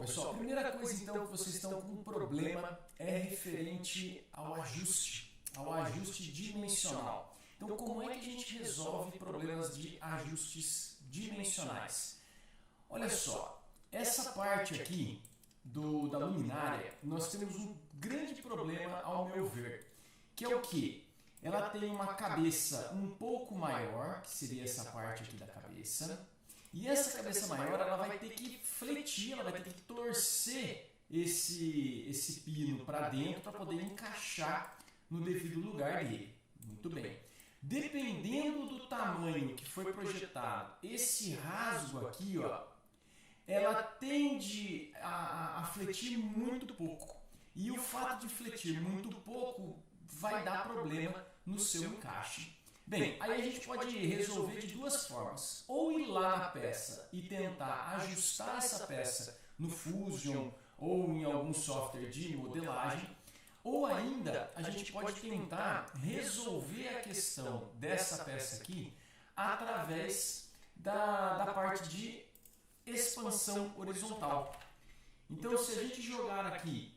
Bom, pessoal, a primeira coisa então que vocês estão com um problema é referente ao ajuste dimensional. Então, como é que a gente resolve problemas de ajustes dimensionais? Olha só, essa parte aqui da luminária, nós temos um grande problema ao meu ver, que é o que? Ela tem uma cabeça um pouco maior, que seria essa parte aqui da cabeça, e essa cabeça maior ela vai ter que fletir, ela vai ter que torcer esse pino para dentro para poder encaixar no devido lugar dele. Muito bem. Dependendo do tamanho que foi projetado, esse rasgo aqui, ó, ela tende a fletir muito pouco. E o fato de fletir muito pouco vai dar problema no seu encaixe. Bem, aí a gente pode resolver de duas formas. Ou ir lá na peça e tentar ajustar essa peça no Fusion ou em algum software de modelagem. Ou ainda, a gente pode tentar resolver a questão dessa peça aqui através da parte de expansão horizontal. Então, se a gente jogar aqui,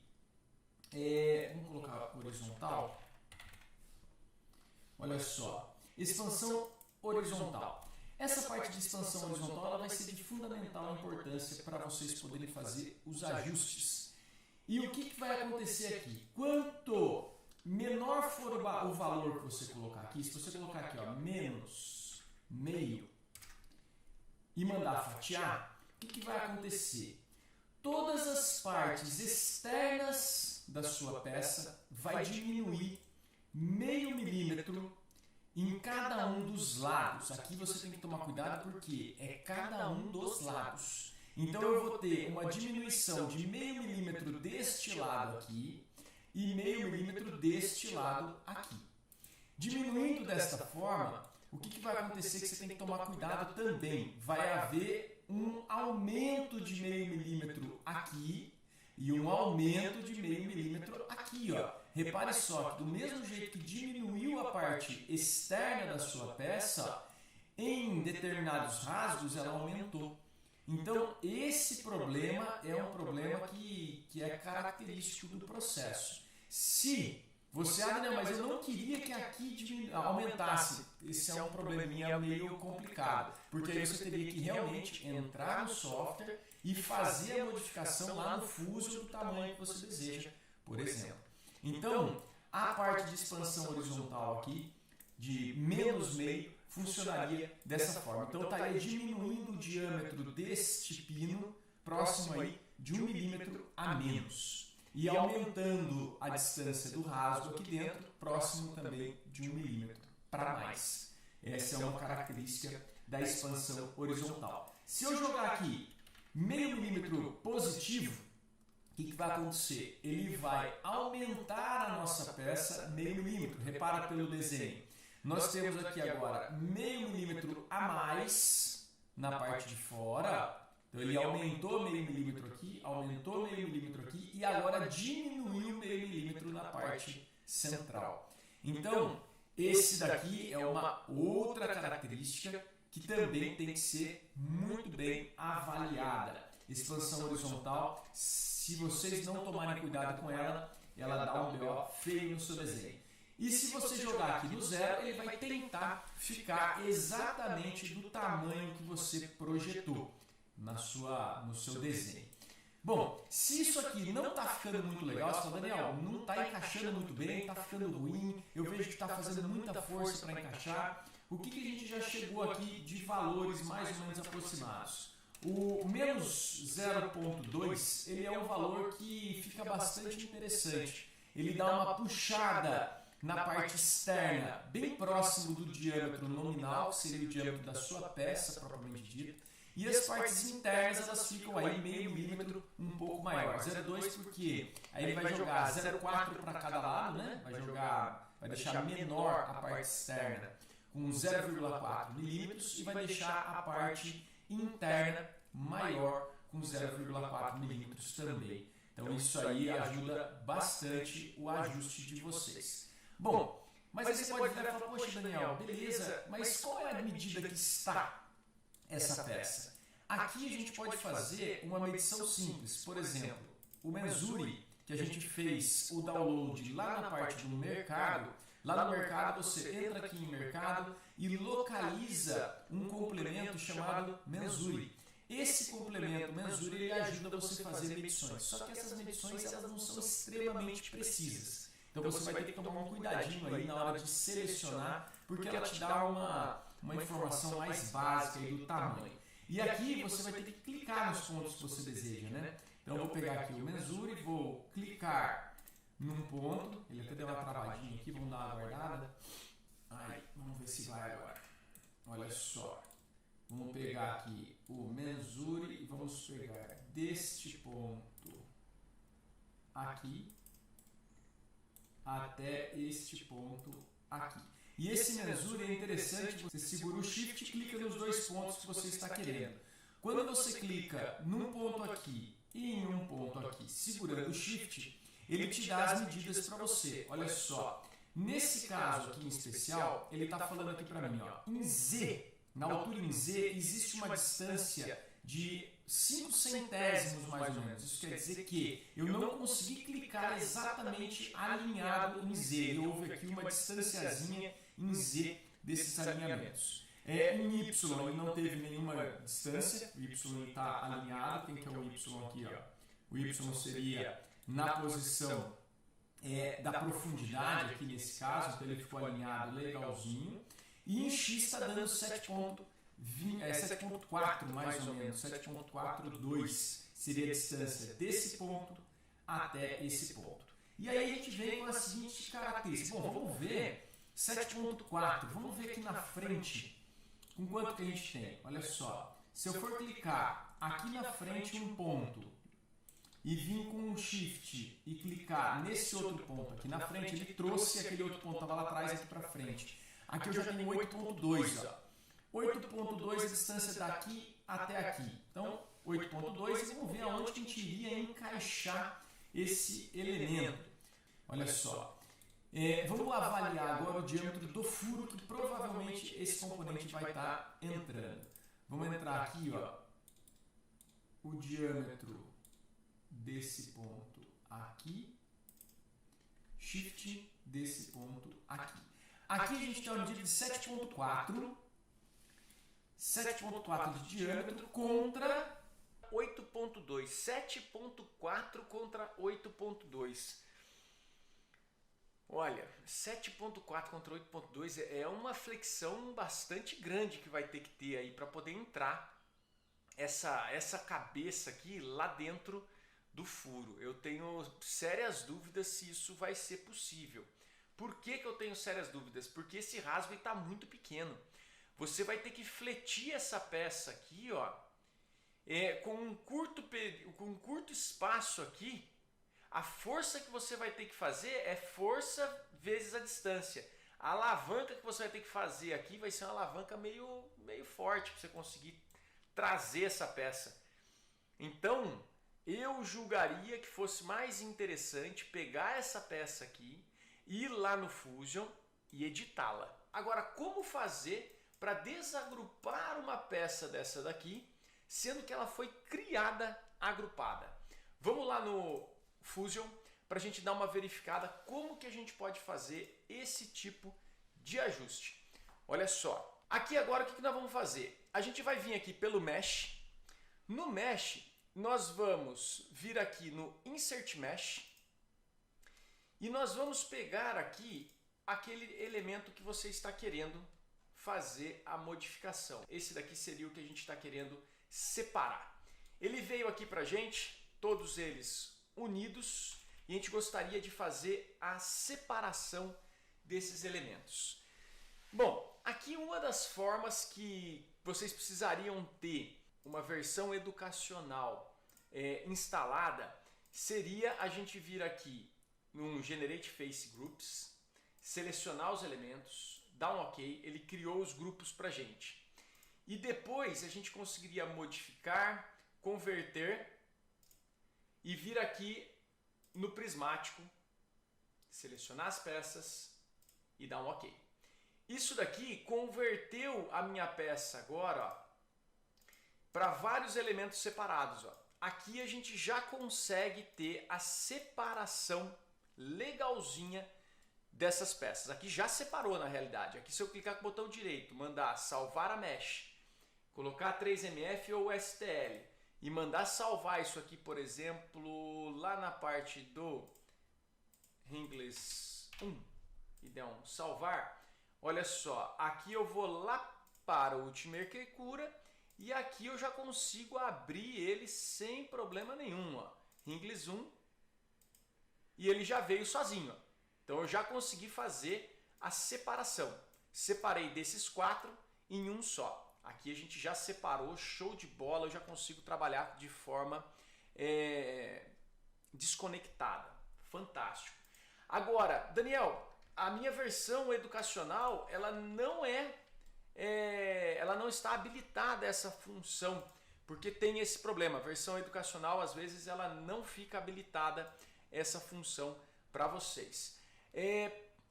vamos colocar horizontal, olha só, expansão horizontal. Essa parte de expansão horizontal ela vai ser de fundamental importância para vocês poderem fazer os ajustes. E o que vai acontecer aqui? Quanto menor for o valor que você colocar aqui, se você colocar aqui ó, menos meio e mandar fatiar, o que vai acontecer? Todas as partes externas da sua peça vai diminuir meio milímetro em cada um dos lados. Aqui você tem que tomar cuidado porque é cada um dos lados. Então eu vou ter uma diminuição de meio milímetro deste lado aqui e meio milímetro deste lado aqui. Diminuindo desta forma, o que vai acontecer que você tem que tomar cuidado também? Vai haver um aumento de meio milímetro aqui e um aumento de meio milímetro aqui, ó. Repare só que do mesmo jeito que diminuiu a parte externa da sua peça, em determinados rasgos ela aumentou. Então esse problema é um problema que é característico do processo. Se você, não, mas eu não queria que aqui aumentasse. Esse é um probleminha meio complicado, porque aí você teria que realmente entrar no software e fazer a modificação lá no Fusion do tamanho que você deseja, por exemplo. Então, a parte de expansão horizontal aqui, de menos meio, funcionaria dessa forma. Então, estaria diminuindo o diâmetro deste pino próximo aí de 1 milímetro a menos. E aumentando a distância do rasgo aqui dentro, próximo também de 1 milímetro para mais. Essa é uma característica da expansão horizontal. Se eu jogar aqui meio milímetro positivo, o que vai acontecer? Ele vai aumentar a nossa peça meio milímetro. Repara pelo desenho. Nós temos aqui agora meio milímetro a mais na parte de fora. Então ele aumentou meio milímetro aqui, aumentou meio milímetro aqui e agora diminuiu meio milímetro na parte central. Então, esse daqui é uma outra característica que também tem que ser muito bem avaliada. Expansão horizontal, se vocês não tomarem cuidado com ela, ela dá um BO feio no seu desenho. E se você jogar aqui no zero, ele vai tentar ficar exatamente do tamanho que você projetou no seu desenho. Bom, se isso aqui não está ficando muito legal, você fala, Daniel, não está encaixando muito bem, está ficando ruim, eu vejo que está fazendo muita força para encaixar, o que a gente já chegou aqui de valores mais ou menos aproximados? O menos 0,2 ele é um valor que fica bastante interessante. Ele dá uma puxada na parte externa, bem próximo do diâmetro nominal, que seria o diâmetro da sua peça propriamente dita. E as partes internas elas ficam aí meio milímetro um pouco maior. 0,2 porque aí ele vai jogar 0,4 para cada lado, né? Vai deixar menor a parte externa com 0,4 milímetros e vai deixar a parte interna maior com 0,4 milímetros também. Então isso aí ajuda bastante o ajuste de vocês. Bom, mas aí você pode virar e falar, poxa Daniel, beleza, mas qual é a medida que está essa peça? Aqui a gente pode fazer uma medição simples. Por exemplo, o Mensuri, que a gente fez o download lá na parte do mercado. Lá no mercado você entra aqui em mercado e localiza um complemento chamado Mensuri. Esse complemento Mensuri ele ajuda você a fazer medições, só que essas medições elas não são extremamente precisas. Então você vai ter que tomar um cuidadinho aí na hora de selecionar, porque ela te dá uma informação mais básica aí do tamanho. E aqui você vai ter que clicar nos pontos que você deseja, né? Então eu vou pegar aqui o Mensuri, vou clicar num ponto, ele até deu uma travadinha aqui, vamos dar uma guardada. Aí, vamos ver se vai agora. Olha só. Vamos pegar aqui o Mensuri e vamos pegar deste ponto aqui até este ponto aqui. E esse Mensuri é interessante, você segura o Shift e clica nos dois pontos que você está querendo. Quando você clica num ponto aqui e em um ponto aqui, segurando o Shift, ele te dá as medidas para você. Olha só, nesse caso aqui em especial, ele está falando aqui para mim, ó, em Z, na altura em Z, existe uma distância de 5 centésimos mais ou menos. Isso quer dizer que eu não consegui clicar exatamente alinhado em Z. E houve aqui uma distanciazinha em Z desses alinhamentos. Em Y ele não teve nenhuma distância, o Y está alinhado. Quem que é o Y aqui? Ó? O Y seria na posição da profundidade aqui nesse caso, então ele ficou alinhado legalzinho. E em X está dando 7.4 mais ou menos, 7.42 seria a distância desse ponto até esse ponto. E aí a gente vem com a seguinte característica. Bom, vamos ver 7.4, vamos ver aqui na frente com quanto que a gente tem. Olha só, se eu for clicar aqui na frente um ponto e vir com um Shift e clicar nesse outro ponto aqui na frente, ele trouxe aquele outro ponto que estava lá atrás aqui para frente. Aqui eu já tenho 8.2, ó. 8.2 a distância daqui até aqui. Então, 8.2, e vamos ver aonde que a gente iria encaixar esse elemento. Olha só. Vamos avaliar agora o diâmetro do furo, que provavelmente esse componente vai estar entrando. Vamos entrar aqui, ó. O diâmetro desse ponto aqui. Shift desse ponto aqui. Aqui a gente tem uma medida de 7.4 de diâmetro contra 8.2. 7.4 contra 8.2. Olha, 7.4 contra 8.2 é uma flexão bastante grande que vai ter que ter aí para poder entrar essa cabeça aqui lá dentro do furo. Eu tenho sérias dúvidas se isso vai ser possível. Por que eu tenho sérias dúvidas? Porque esse rasgo está muito pequeno. Você vai ter que fletir essa peça aqui, ó, com um curto espaço aqui. A força que você vai ter que fazer é força vezes a distância. A alavanca que você vai ter que fazer aqui vai ser uma alavanca meio forte para você conseguir trazer essa peça. Então, eu julgaria que fosse mais interessante pegar essa peça aqui, ir lá no Fusion e editá-la. Agora, como fazer para desagrupar uma peça dessa daqui, sendo que ela foi criada agrupada? Vamos lá no Fusion para a gente dar uma verificada como que a gente pode fazer esse tipo de ajuste. Olha só, aqui agora o que nós vamos fazer? A gente vai vir aqui pelo Mesh. No Mesh, nós vamos vir aqui no Insert Mesh e nós vamos pegar aqui aquele elemento que você está querendo fazer a modificação. Esse daqui seria o que a gente está querendo separar. Ele veio aqui para a gente, todos eles unidos, e a gente gostaria de fazer a separação desses elementos. Bom, aqui uma das formas que vocês precisariam ter uma versão educacional instalada seria a gente vir aqui num Generate Face Groups, selecionar os elementos, dar um OK, ele criou os grupos para a gente. E depois a gente conseguiria modificar, converter e vir aqui no prismático, selecionar as peças e dar um OK. Isso daqui converteu a minha peça agora, ó, para vários elementos separados. Ó. Aqui a gente já consegue ter a separação legalzinha dessas peças. Aqui já separou na realidade. Aqui se eu clicar com o botão direito, mandar salvar a mesh, colocar 3MF ou STL e mandar salvar isso aqui, por exemplo, lá na parte do Ringles 1 e der um salvar, olha só, aqui eu vou lá para o Ultimate Cura e aqui eu já consigo abrir ele sem problema nenhum. Ó. Ringles 1 e ele já veio sozinho. Ó. Então eu já consegui fazer a separação. Separei desses 4 em um só. Aqui a gente já separou, show de bola, eu já consigo trabalhar de forma desconectada. Fantástico. Agora, Daniel, a minha versão educacional, ela não está habilitada a essa função, porque tem esse problema. A versão educacional, às vezes, ela não fica habilitada essa função para vocês.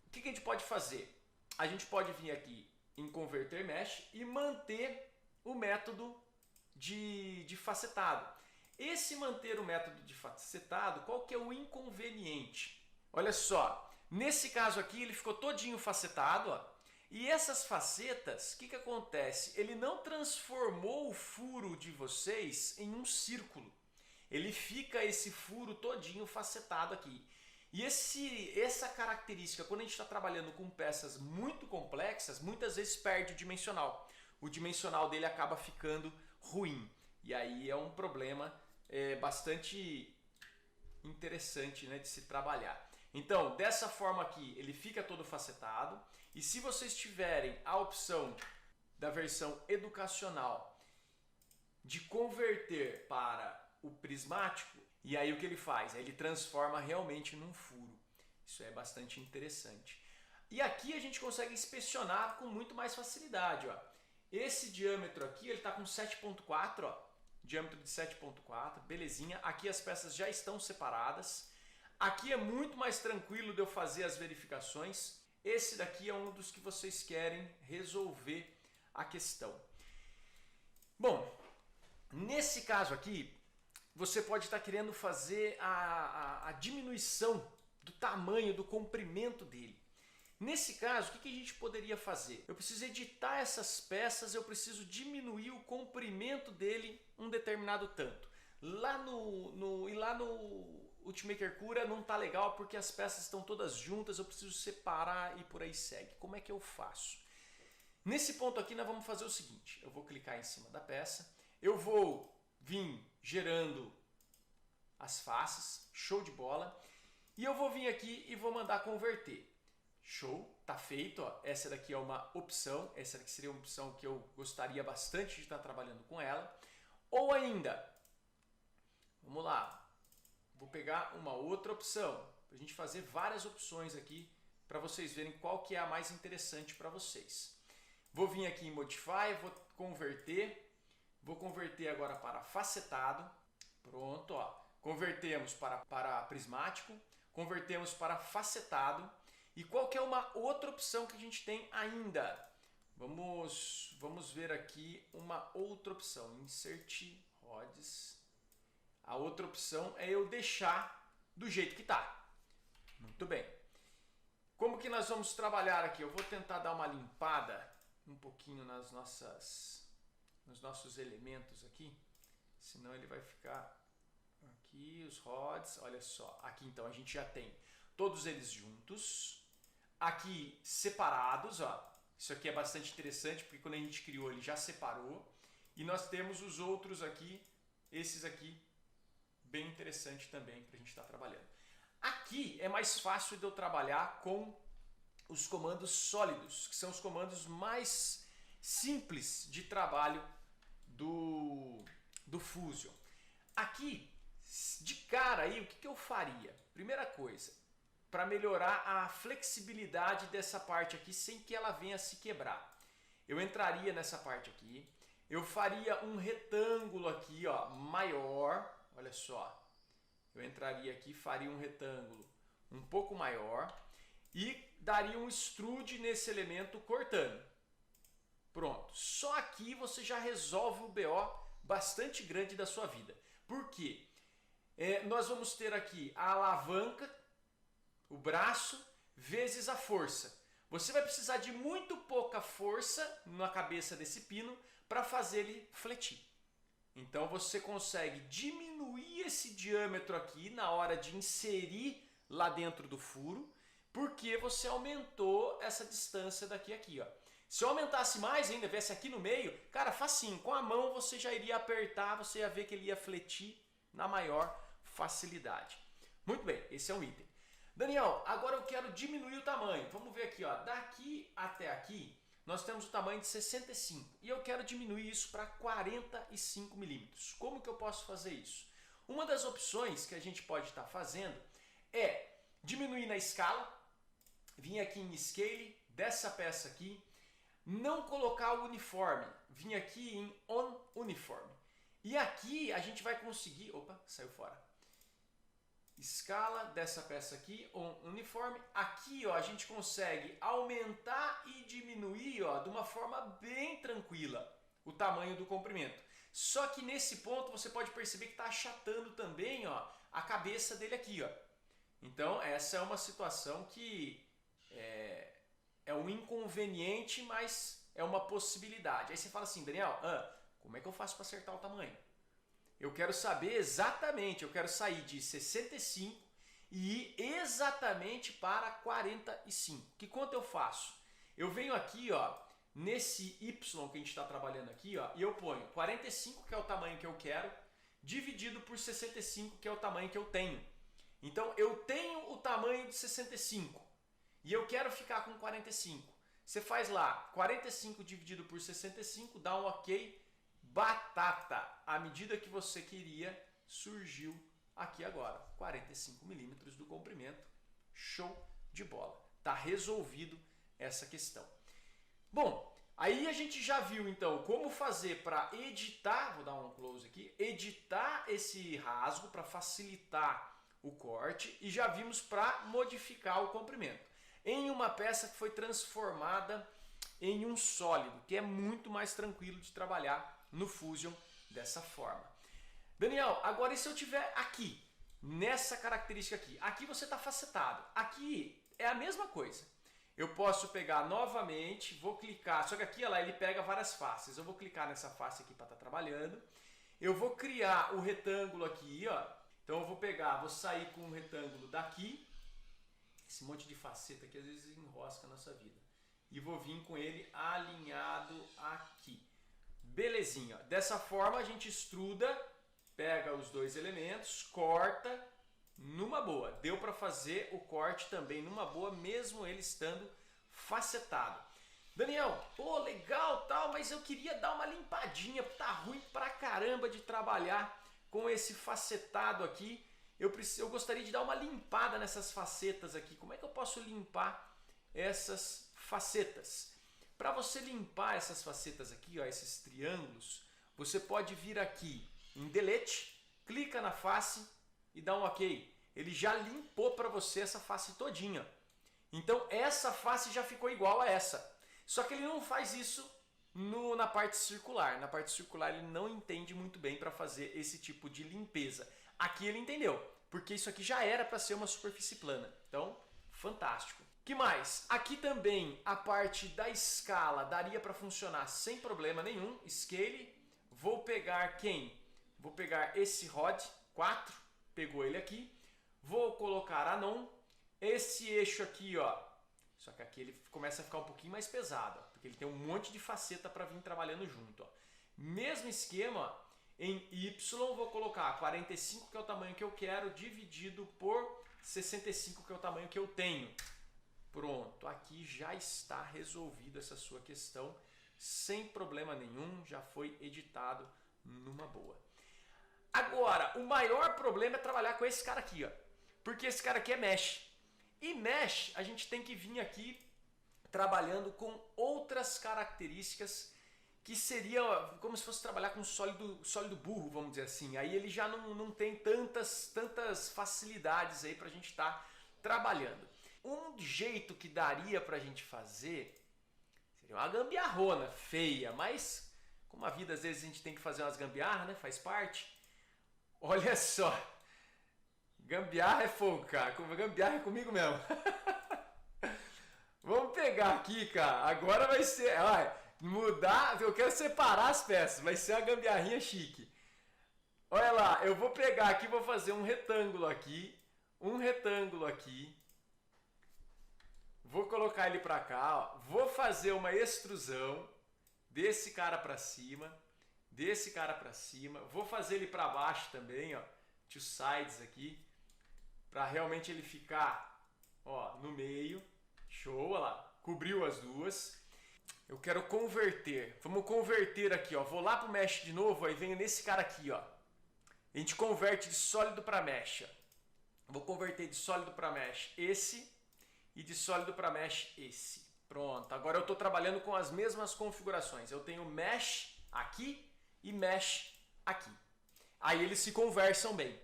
O que a gente pode fazer? A gente pode vir aqui em Converter Mesh e manter o método de facetado. Esse manter o método de facetado, qual que é o inconveniente? Olha só, nesse caso aqui ele ficou todinho facetado, ó, e essas facetas, o que acontece? Ele não transformou o furo de vocês em um círculo. Ele fica esse furo todinho facetado aqui. E essa característica, quando a gente está trabalhando com peças muito complexas, muitas vezes perde o dimensional. O dimensional dele acaba ficando ruim. E aí é um problema bastante interessante, né, de se trabalhar. Então, dessa forma aqui, ele fica todo facetado. E se vocês tiverem a opção da versão educacional de converter para o prismático, e aí o que ele faz? Ele transforma realmente num furo. Isso é bastante interessante. E aqui a gente consegue inspecionar com muito mais facilidade. Ó. Esse diâmetro aqui ele está com 7.4, ó, diâmetro de 7.4, belezinha. Aqui as peças já estão separadas. Aqui é muito mais tranquilo de eu fazer as verificações. Esse daqui é um dos que vocês querem resolver a questão. Bom, nesse caso aqui, você pode estar querendo fazer a diminuição do tamanho, do comprimento dele. Nesse caso, o que a gente poderia fazer? Eu preciso editar essas peças, eu preciso diminuir o comprimento dele um determinado tanto. Lá no Ultimaker Cura não está legal porque as peças estão todas juntas, eu preciso separar e por aí segue. Como é que eu faço? Nesse ponto aqui nós vamos fazer o seguinte, eu vou clicar em cima da peça, eu vou vir gerando as faces, show de bola, e eu vou vir aqui e vou mandar converter. Show, tá feito, ó. Essa daqui é uma opção, essa daqui seria uma opção que eu gostaria bastante de estar trabalhando com ela. Ou ainda, vamos lá, vou pegar uma outra opção, para a gente fazer várias opções aqui, para vocês verem qual que é a mais interessante para vocês. Vou vir aqui em Modify, vou converter agora para facetado, pronto, ó. Convertemos para prismático, convertemos para facetado. E qual que é uma outra opção que a gente tem ainda? Vamos ver aqui uma outra opção, Insert Rods. A outra opção é eu deixar do jeito que está. Muito bem. Como que nós vamos trabalhar aqui? Eu vou tentar dar uma limpada um pouquinho nos nossos elementos aqui, senão ele vai ficar aqui, os rods, olha só, aqui então a gente já tem todos eles juntos, aqui separados, ó, isso aqui é bastante interessante porque quando a gente criou ele já separou, e nós temos os outros aqui, esses aqui, bem interessante também para a gente estar trabalhando. Aqui é mais fácil de eu trabalhar com os comandos sólidos, que são os comandos mais simples de trabalho do Fusion. Aqui, de cara aí, o que eu faria? Primeira coisa, para melhorar a flexibilidade dessa parte aqui sem que ela venha se quebrar. Eu entraria nessa parte aqui, eu faria um retângulo aqui, ó, maior, olha só. Eu entraria aqui, faria um retângulo um pouco maior e daria um extrude nesse elemento cortando. Pronto, só aqui você já resolve o BO bastante grande da sua vida. Por quê? Nós vamos ter aqui a alavanca, o braço, vezes a força. Você vai precisar de muito pouca força na cabeça desse pino para fazer ele fletir. Então você consegue diminuir esse diâmetro aqui na hora de inserir lá dentro do furo, porque você aumentou essa distância daqui a aqui, ó. Se eu aumentasse mais ainda, viesse aqui no meio, cara, facinho, com a mão você já iria apertar, você ia ver que ele ia fletir na maior facilidade. Muito bem, esse é um item. Daniel, agora eu quero diminuir o tamanho. Vamos ver aqui, ó, daqui até aqui nós temos o tamanho de 65 e eu quero diminuir isso para 45 milímetros. Como que eu posso fazer isso? Uma das opções que a gente pode estar fazendo é diminuir na escala, vir aqui em Scale, dessa peça aqui, não colocar o uniforme, vim aqui em On Uniform. E aqui a gente vai conseguir, opa, saiu fora. Escala dessa peça aqui, On Uniform. Aqui, ó, a gente consegue aumentar e diminuir, ó, de uma forma bem tranquila o tamanho do comprimento. Só que nesse ponto você pode perceber que está achatando também, ó, a cabeça dele aqui, ó. Então essa é uma situação que é um inconveniente, mas é uma possibilidade. Aí você fala assim, Daniel, como é que eu faço para acertar o tamanho? Eu quero saber exatamente, eu quero sair de 65 e ir exatamente para 45. Que quanto eu faço? Eu venho aqui, ó, nesse Y que a gente está trabalhando aqui, ó, e eu ponho 45, que é o tamanho que eu quero, dividido por 65, que é o tamanho que eu tenho. Então eu tenho o tamanho de 65 e eu quero ficar com 45. Você faz lá 45 dividido por 65, dá um ok, batata. A medida que você queria surgiu aqui agora, 45 milímetros do comprimento. Show de bola. Tá resolvido essa questão. Bom, aí a gente já viu então como fazer para editar, vou dar um close aqui, editar esse rasgo para facilitar o corte e já vimos para modificar o comprimento em uma peça que foi transformada em um sólido, que é muito mais tranquilo de trabalhar no Fusion dessa forma. Daniel, agora e se eu tiver aqui, nessa característica aqui? Aqui você está facetado, aqui é a mesma coisa. Eu posso pegar novamente, vou clicar, só que aqui ó, ele pega várias faces. Eu vou clicar nessa face aqui para estar trabalhando. Eu vou criar o retângulo aqui, ó. Então eu vou pegar, vou sair com um retângulo daqui. Esse monte de faceta que às vezes enrosca a nossa vida. E vou vir com ele alinhado aqui. Belezinha. Dessa forma a gente extruda, pega os dois elementos, corta numa boa. Deu para fazer o corte também numa boa, mesmo ele estando facetado. Daniel, pô, legal tal, mas eu queria dar uma limpadinha, tá ruim pra caramba de trabalhar com esse facetado aqui. Eu gostaria de dar uma limpada nessas facetas aqui. Como é que eu posso limpar essas facetas? Para você limpar essas facetas aqui, ó, esses triângulos, você pode vir aqui em Delete, clica na face e dá um OK. Ele já limpou para você essa face todinha. Então essa face já ficou igual a essa. Só que ele não faz isso na parte circular. Na parte circular ele não entende muito bem para fazer esse tipo de limpeza. Aqui ele entendeu, porque isso aqui já era para ser uma superfície plana. Então, fantástico. Que mais? Aqui também a parte da escala daria para funcionar sem problema nenhum. Scale. Vou pegar quem? Vou pegar esse rod 4, pegou ele aqui. Vou colocar a non. Esse eixo aqui, ó. Só que aqui ele começa a ficar um pouquinho mais pesado, ó, porque ele tem um monte de faceta para vir trabalhando junto. Ó. Mesmo esquema, em Y vou colocar 45, que é o tamanho que eu quero, dividido por 65, que é o tamanho que eu tenho. Pronto, aqui já está resolvida essa sua questão, sem problema nenhum, já foi editado numa boa. Agora, o maior problema é trabalhar com esse cara aqui, ó, porque esse cara aqui é mesh. E mesh, a gente tem que vir aqui trabalhando com outras características que seria como se fosse trabalhar com sólido burro, vamos dizer assim. Aí ele já não tem tantas facilidades aí para a gente estar trabalhando. Um jeito que daria para a gente fazer seria uma gambiarrona feia, mas como a vida às vezes a gente tem que fazer umas gambiarra, né? Faz parte. Olha só, gambiarra é fogo, cara, gambiarra é comigo mesmo. Vamos pegar aqui, cara, agora vai ser, olha, mudar, eu quero separar as peças, vai ser uma gambiarrinha chique. Olha lá, eu vou pegar aqui, vou fazer um retângulo aqui, vou colocar ele pra cá, ó. Vou fazer uma extrusão desse cara pra cima, vou fazer ele pra baixo também, ó, two sides aqui, pra realmente ele ficar, ó, no meio, show, olha lá, cobriu as duas. Eu quero converter, vamos converter aqui, ó, vou lá pro mesh de novo, aí venho nesse cara aqui, ó, a gente converte de sólido para mesh, ó. Vou converter de sólido para mesh esse e de sólido para mesh esse. Pronto, agora eu estou trabalhando com as mesmas configurações. Eu tenho mesh aqui e mesh aqui. Aí eles se conversam bem.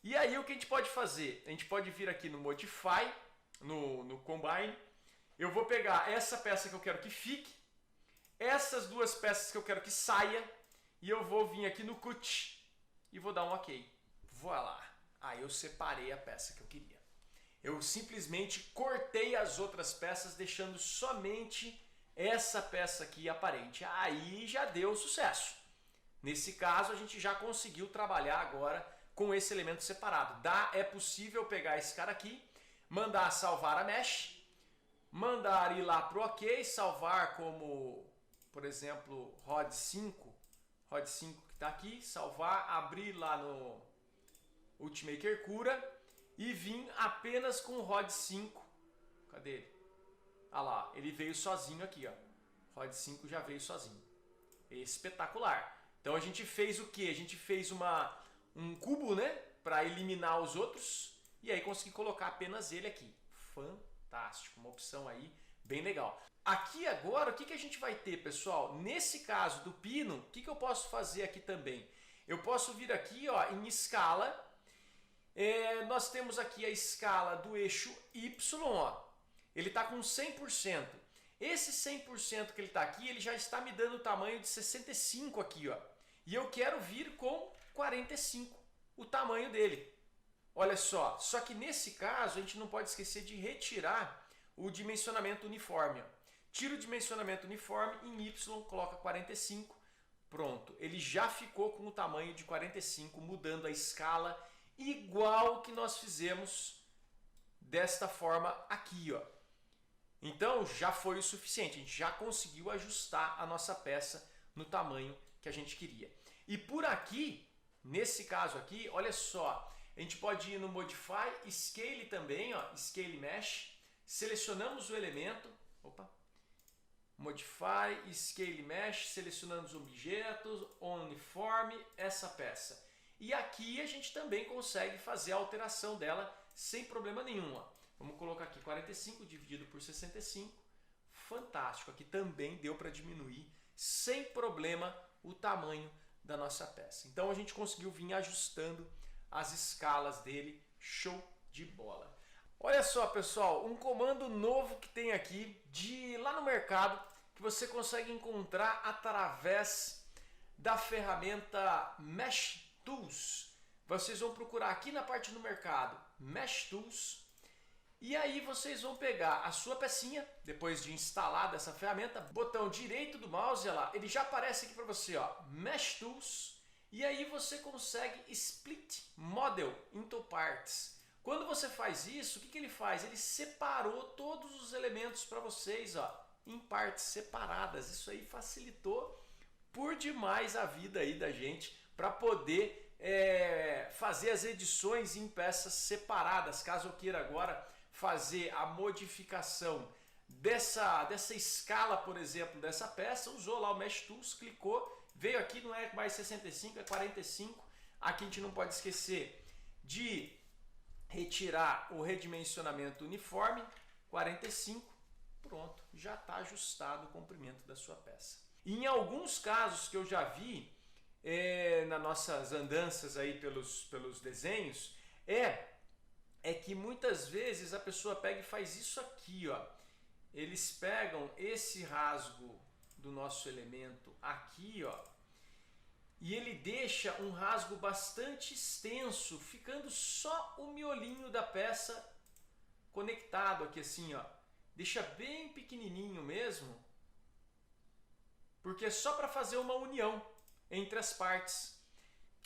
E aí o que a gente pode fazer? A gente pode vir aqui no Modify, no Combine. Eu vou pegar essa peça que eu quero que fique, essas duas peças que eu quero que saia, e eu vou vir aqui no Cut e vou dar um OK. Voilá. Aí eu separei a peça que eu queria. Eu simplesmente cortei as outras peças, deixando somente essa peça aqui aparente. Aí já deu sucesso. Nesse caso, a gente já conseguiu trabalhar agora com esse elemento separado. É possível pegar esse cara aqui, mandar salvar a mesh, mandar ir lá para o OK, salvar como, por exemplo, Rod 5 que está aqui, salvar, abrir lá no Ultimaker Cura e vim apenas com o Rod 5. Cadê ele? Ah lá, ele veio sozinho aqui, ó. Rod 5 já veio sozinho. Espetacular. Então a gente fez o que? A gente fez um cubo, né? Para eliminar os outros e aí consegui colocar apenas ele aqui. Fantástico, uma opção aí bem legal. Aqui agora, o que a gente vai ter, pessoal? Nesse caso do pino, o que eu posso fazer aqui também? Eu posso vir aqui, ó, em escala. Nós temos aqui a escala do eixo Y, ó. Ele está com 100%. Esse 100% que ele está aqui, ele já está me dando o tamanho de 65 aqui, ó. E eu quero vir com 45, o tamanho dele. Olha só que nesse caso a gente não pode esquecer de retirar o dimensionamento uniforme, ó. Tira o dimensionamento uniforme, em Y coloca 45, pronto. Ele já ficou com o tamanho de 45, mudando a escala igual que nós fizemos desta forma aqui, ó. Então já foi o suficiente, a gente já conseguiu ajustar a nossa peça no tamanho que a gente queria. E por aqui, nesse caso aqui, olha só, a gente pode ir no Modify, Scale também, ó, Scale Mesh, selecionamos o elemento, Modify, Scale Mesh, selecionamos o objeto, Uniforme, essa peça. E aqui a gente também consegue fazer a alteração dela sem problema nenhum, ó. Vamos colocar aqui 45 dividido por 65, fantástico, aqui também deu para diminuir sem problema o tamanho da nossa peça. Então a gente conseguiu vir ajustando as escalas dele, show de bola. Olha só, pessoal, um comando novo que tem aqui lá no mercado que você consegue encontrar através da ferramenta Mesh Tools. Vocês vão procurar aqui na parte do mercado Mesh Tools e aí vocês vão pegar a sua pecinha, depois de instalada essa ferramenta, botão direito do mouse, olha lá, ele já aparece aqui para você, ó, Mesh Tools, e aí você consegue Split Model into Parts. Quando você faz isso, o que ele faz? Ele separou todos os elementos para vocês, ó, em partes separadas. Isso aí facilitou por demais a vida aí da gente para poder fazer as edições em peças separadas. Caso eu queira agora fazer a modificação dessa escala, por exemplo, dessa peça, usou lá o Mesh Tools, clicou, veio aqui, não é mais 65, é 45. Aqui a gente não pode esquecer de retirar o redimensionamento uniforme, 45, pronto, já está ajustado o comprimento da sua peça. E em alguns casos que eu já vi nas nossas andanças aí pelos desenhos, é que muitas vezes a pessoa pega e faz isso aqui, ó. Eles pegam esse rasgo do nosso elemento aqui, ó, e ele deixa um rasgo bastante extenso, ficando só o miolinho da peça conectado aqui assim, ó. Deixa bem pequenininho mesmo, porque é só para fazer uma união entre as partes.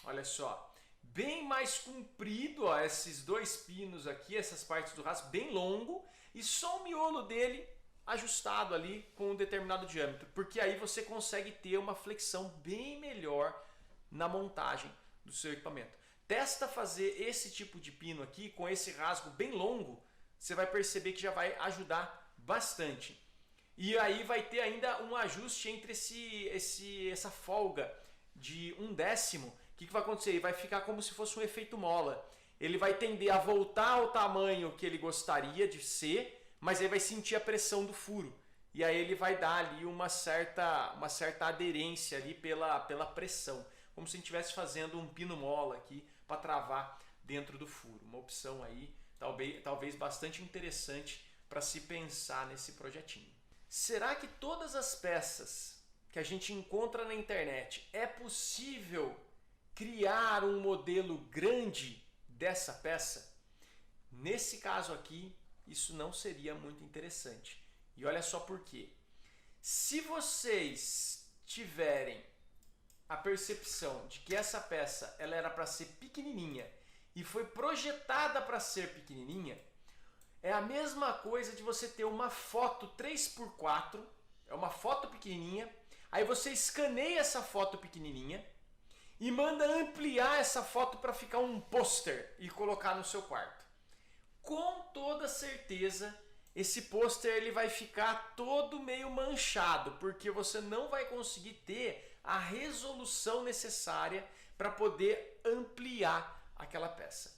Olha só, bem mais comprido, ó, esses dois pinos aqui, essas partes do rasgo, bem longo, e só o miolo dele ajustado ali com um determinado diâmetro, porque aí você consegue ter uma flexão bem melhor na montagem do seu equipamento. Testa fazer esse tipo de pino aqui com esse rasgo bem longo, você vai perceber que já vai ajudar bastante. E aí vai ter ainda um ajuste entre essa folga de 1/10. O que vai acontecer? Ele vai ficar como se fosse um efeito mola. Ele vai tender a voltar ao tamanho que ele gostaria de ser, mas aí vai sentir a pressão do furo. E aí ele vai dar ali uma certa aderência ali pela pressão. Como se a gente estivesse fazendo um pino mola aqui para travar dentro do furo. Uma opção aí talvez bastante interessante para se pensar nesse projetinho. Será que todas as peças que a gente encontra na internet é possível criar um modelo grande dessa peça? Nesse caso aqui, isso não seria muito interessante. E olha só por quê. Se vocês tiverem a percepção de que essa peça ela era para ser pequenininha e foi projetada para ser pequenininha, é a mesma coisa de você ter uma foto 3x4, é uma foto pequenininha, aí você escaneia essa foto pequenininha e manda ampliar essa foto para ficar um pôster e colocar no seu quarto. Com toda certeza, esse pôster ele vai ficar todo meio manchado, porque você não vai conseguir ter a resolução necessária para poder ampliar aquela peça.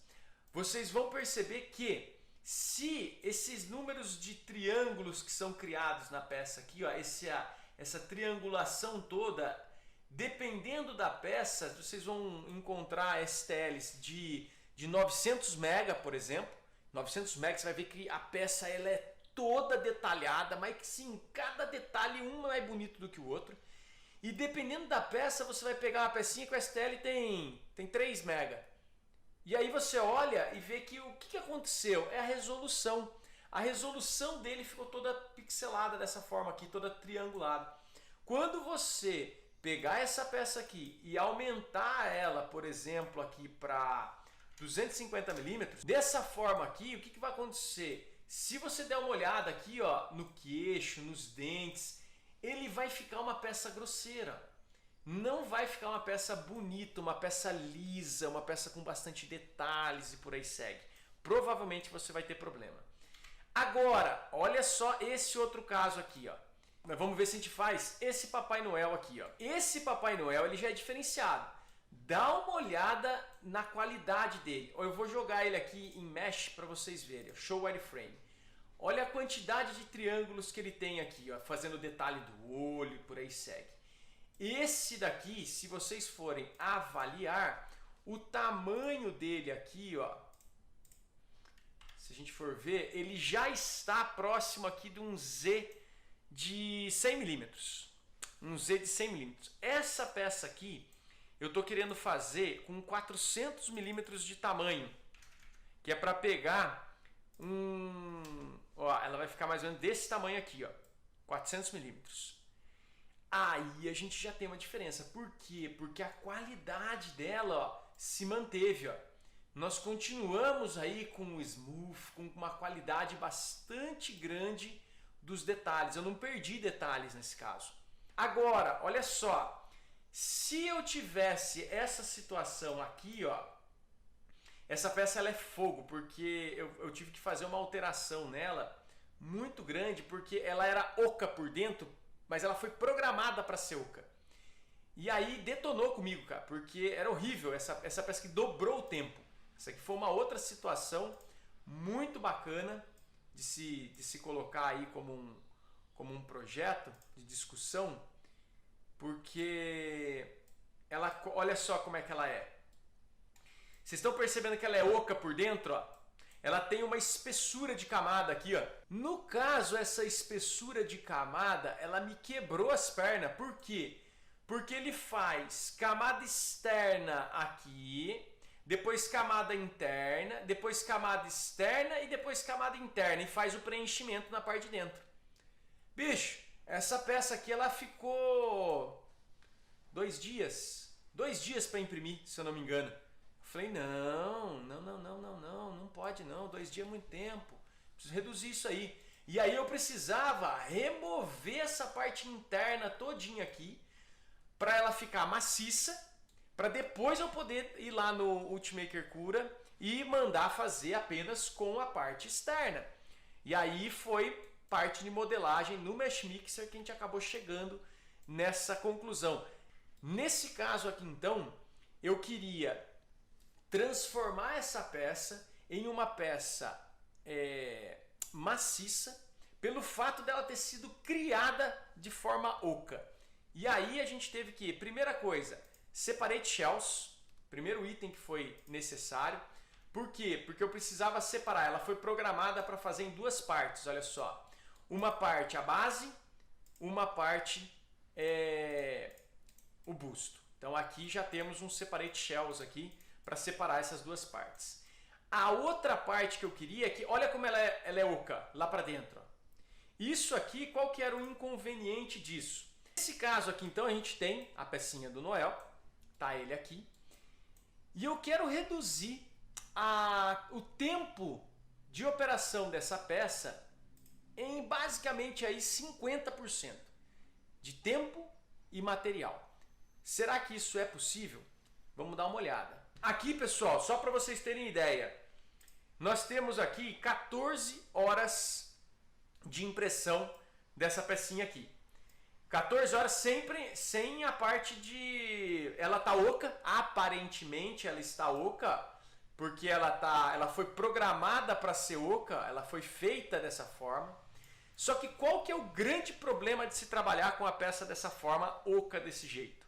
Vocês vão perceber que se esses números de triângulos que são criados na peça aqui, ó, essa triangulação toda, dependendo da peça, vocês vão encontrar STLs de 900 MB, por exemplo. 900 MB, você vai ver que a peça ela é toda detalhada, mas que sim, cada detalhe um mais bonito do que o outro. E dependendo da peça, você vai pegar uma pecinha que o STL tem 3 MB. E aí você olha e vê que o que aconteceu? É a resolução. A resolução dele ficou toda pixelada dessa forma aqui, toda triangulada. Quando você pegar essa peça aqui e aumentar ela, por exemplo, aqui para 250 milímetros, dessa forma aqui, o que vai acontecer? Se você der uma olhada aqui, ó, no queixo, nos dentes, ele vai ficar uma peça grosseira. Não vai ficar uma peça bonita, uma peça lisa, uma peça com bastante detalhes e por aí segue. Provavelmente você vai ter problema. Agora, olha só esse outro caso aqui, ó. Vamos ver se a gente faz esse Papai Noel aqui, ó. Esse Papai Noel ele já é diferenciado. Dá uma olhada na qualidade dele. Eu vou jogar ele aqui em mesh para vocês verem. Show wireframe. Olha a quantidade de triângulos que ele tem aqui, ó, fazendo o detalhe do olho e por aí segue. Esse daqui, se vocês forem avaliar, o tamanho dele aqui, ó, se a gente for ver, ele já está próximo aqui de um Z de 100 milímetros. Um Z de 100 milímetros. Essa peça aqui, eu estou querendo fazer com 400 milímetros de tamanho, que é para pegar ó, ela vai ficar mais ou menos desse tamanho aqui, ó, 400 milímetros. Aí a gente já tem uma diferença. Por quê? Porque a qualidade dela, ó, se manteve. Ó. Nós continuamos aí com o smooth, com uma qualidade bastante grande dos detalhes. Eu não perdi detalhes nesse caso. Agora, olha só. Se eu tivesse essa situação aqui, ó, essa peça ela é fogo, porque eu tive que fazer uma alteração nela muito grande, porque ela era oca por dentro, mas ela foi programada para ser oca. E aí detonou comigo, cara, porque era horrível, essa peça que dobrou o tempo. Essa aqui foi uma outra situação muito bacana de se colocar aí como um projeto de discussão, porque ela, olha só como é que ela é. Vocês estão percebendo que ela é oca por dentro? Ó? ela tem uma espessura de camada aqui, ó. No caso, essa espessura de camada, ela me quebrou as pernas. Por quê? Porque ele faz camada externa aqui, depois camada interna, depois camada externa e depois camada interna e faz o preenchimento na parte de dentro. Bicho, essa peça aqui ela ficou 2 dias para imprimir, se eu não me engano. Falei, não pode não, 2 dias é muito tempo, preciso reduzir isso aí. E aí eu precisava remover essa parte interna todinha aqui, para ela ficar maciça, para depois eu poder ir lá no Ultimaker Cura e mandar fazer apenas com a parte externa. E aí foi parte de modelagem no Mesh Mixer que a gente acabou chegando nessa conclusão. Nesse caso aqui então, eu queria transformar essa peça em uma peça maciça, pelo fato dela ter sido criada de forma oca. E aí a gente teve que, primeira coisa, separate shells, primeiro item que foi necessário. Por quê? Porque eu precisava separar, ela foi programada para fazer em 2 partes, olha só. Uma parte a base, uma parte o busto. Então aqui já temos um separate shells aqui, para separar essas 2 partes. A outra parte que eu queria, que olha como ela é oca, lá para dentro. Ó. Isso aqui, qual que era o inconveniente disso? Nesse caso aqui, então, a gente tem a pecinha do Noel, tá ele aqui. E eu quero reduzir o tempo de operação dessa peça em basicamente aí 50% de tempo e material. Será que isso é possível? Vamos dar uma olhada. Aqui, pessoal, só para vocês terem ideia, nós temos aqui 14 horas de impressão dessa pecinha aqui. 14 horas sempre sem a parte de... Ela tá oca, aparentemente ela está oca, porque ela foi programada para ser oca, ela foi feita dessa forma. Só que qual que é o grande problema de se trabalhar com a peça dessa forma, oca desse jeito?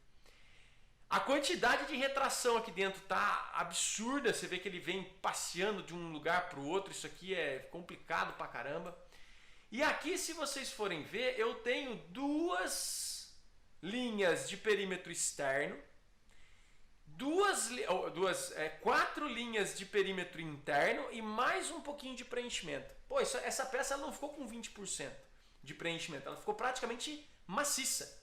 A quantidade de retração aqui dentro tá absurda, você vê que ele vem passeando de um lugar para o outro, isso aqui é complicado pra caramba. E aqui, se vocês forem ver, eu tenho 2 linhas de perímetro externo, 4 linhas de perímetro interno e mais um pouquinho de preenchimento. Pô, essa peça ela não ficou com 20% de preenchimento, ela ficou praticamente maciça.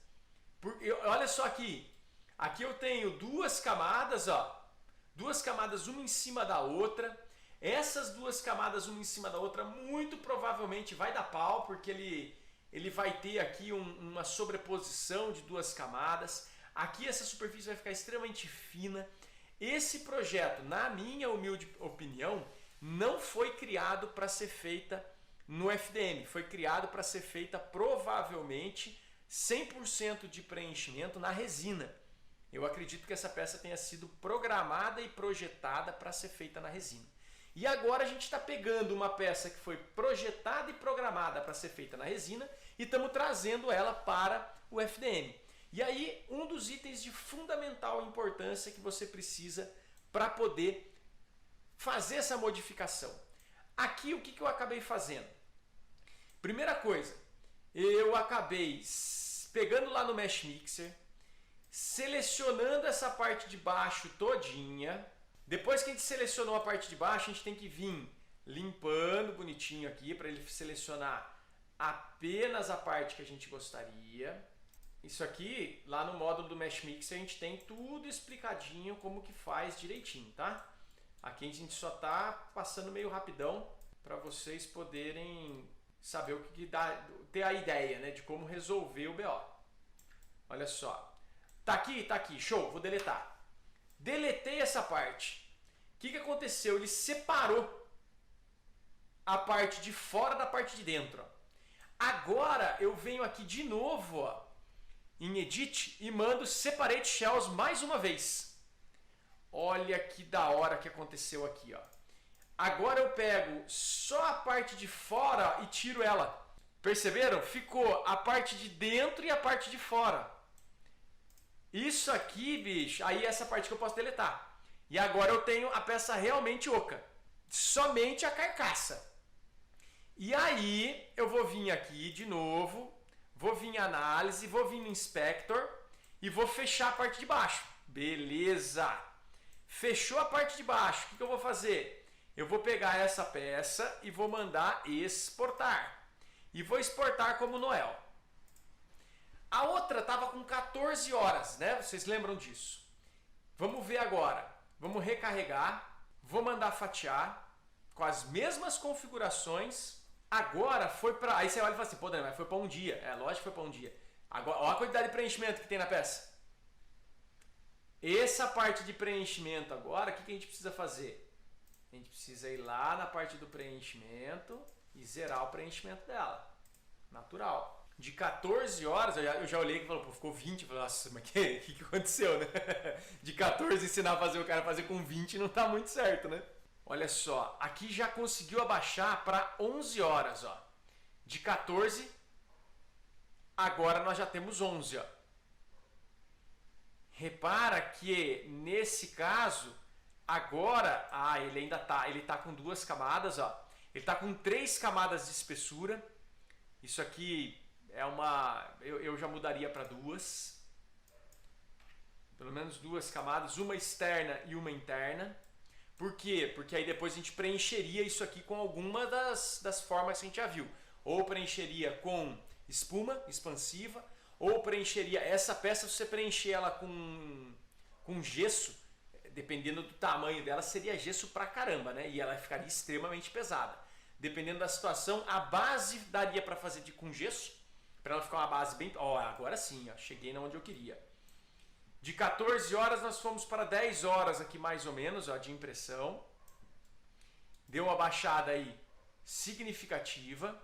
Olha só aqui. Aqui eu tenho 2 camadas, ó, 2 camadas uma em cima da outra. Essas 2 camadas uma em cima da outra muito provavelmente vai dar pau, porque ele vai ter aqui uma sobreposição de 2 camadas. Aqui essa superfície vai ficar extremamente fina. Esse projeto, na minha humilde opinião, não foi criado para ser feita no FDM. Foi criado para ser feita provavelmente 100% de preenchimento na resina. Eu acredito que essa peça tenha sido programada e projetada para ser feita na resina. E agora a gente está pegando uma peça que foi projetada e programada para ser feita na resina e estamos trazendo ela para o FDM. E aí, um dos itens de fundamental importância que você precisa para poder fazer essa modificação. Aqui, o que eu acabei fazendo? Primeira coisa, eu acabei pegando lá no Mesh Mixer, selecionando essa parte de baixo todinha. Depois que a gente selecionou a parte de baixo, a gente tem que vir limpando bonitinho aqui para ele selecionar apenas a parte que a gente gostaria. Isso aqui, lá no módulo do Mesh Mixer, a gente tem tudo explicadinho como que faz direitinho, tá? Aqui a gente só tá passando meio rapidão para vocês poderem saber o que dá, ter a ideia, né, de como resolver o BO. Olha só. Tá aqui, show, vou deletar. Deletei essa parte. O que aconteceu? Ele separou a parte de fora da parte de dentro. Ó. Agora eu venho aqui de novo, ó, em Edit e mando Separate Shells mais uma vez. Olha que da hora que aconteceu aqui. Ó. Agora eu pego só a parte de fora e tiro ela. Perceberam? Ficou a parte de dentro e a parte de fora. Isso aqui, bicho, aí essa parte que eu posso deletar. E agora eu tenho a peça realmente oca, somente a carcaça. E aí eu vou vir aqui de novo, vou vir em análise, vou vir no inspector e vou fechar a parte de baixo. Beleza! Fechou a parte de baixo, o que eu vou fazer? Eu vou pegar essa peça e vou mandar exportar. E vou exportar como Noel. A outra estava com 14 horas, né? Vocês lembram disso? Vamos ver agora. Vamos recarregar. Vou mandar fatiar com as mesmas configurações. Agora foi para... Aí você olha e fala assim, pô, Daniel, mas foi para um dia. É, lógico que foi para um dia. Agora, olha a quantidade de preenchimento que tem na peça. Essa parte de preenchimento agora, o que a gente precisa fazer? A gente precisa ir lá na parte do preenchimento e zerar o preenchimento dela. Natural. De 14 horas, eu já olhei e falei, pô, ficou 20. Eu falei, nossa, mas que aconteceu, né? De 14 ensinar a fazer o cara fazer com 20 não tá muito certo, né? Olha só, aqui já conseguiu abaixar para 11 horas, ó. De 14, agora nós já temos 11, ó. Repara que nesse caso, agora, ele tá com 2 camadas, ó. Ele tá com 3 camadas de espessura. Isso aqui é eu já mudaria para 2. Pelo menos 2 camadas, uma externa e uma interna. Por quê? Porque aí depois a gente preencheria isso aqui com alguma das formas que a gente já viu. Ou preencheria com espuma expansiva, ou preencheria essa peça, se você preencher ela com gesso, dependendo do tamanho dela, seria gesso pra caramba, né? E ela ficaria extremamente pesada. Dependendo da situação, a base daria para fazer com gesso, para ela ficar uma base bem... Ó, agora sim, ó, cheguei onde eu queria. De 14 horas nós fomos para 10 horas aqui mais ou menos, ó, de impressão. Deu uma baixada aí significativa.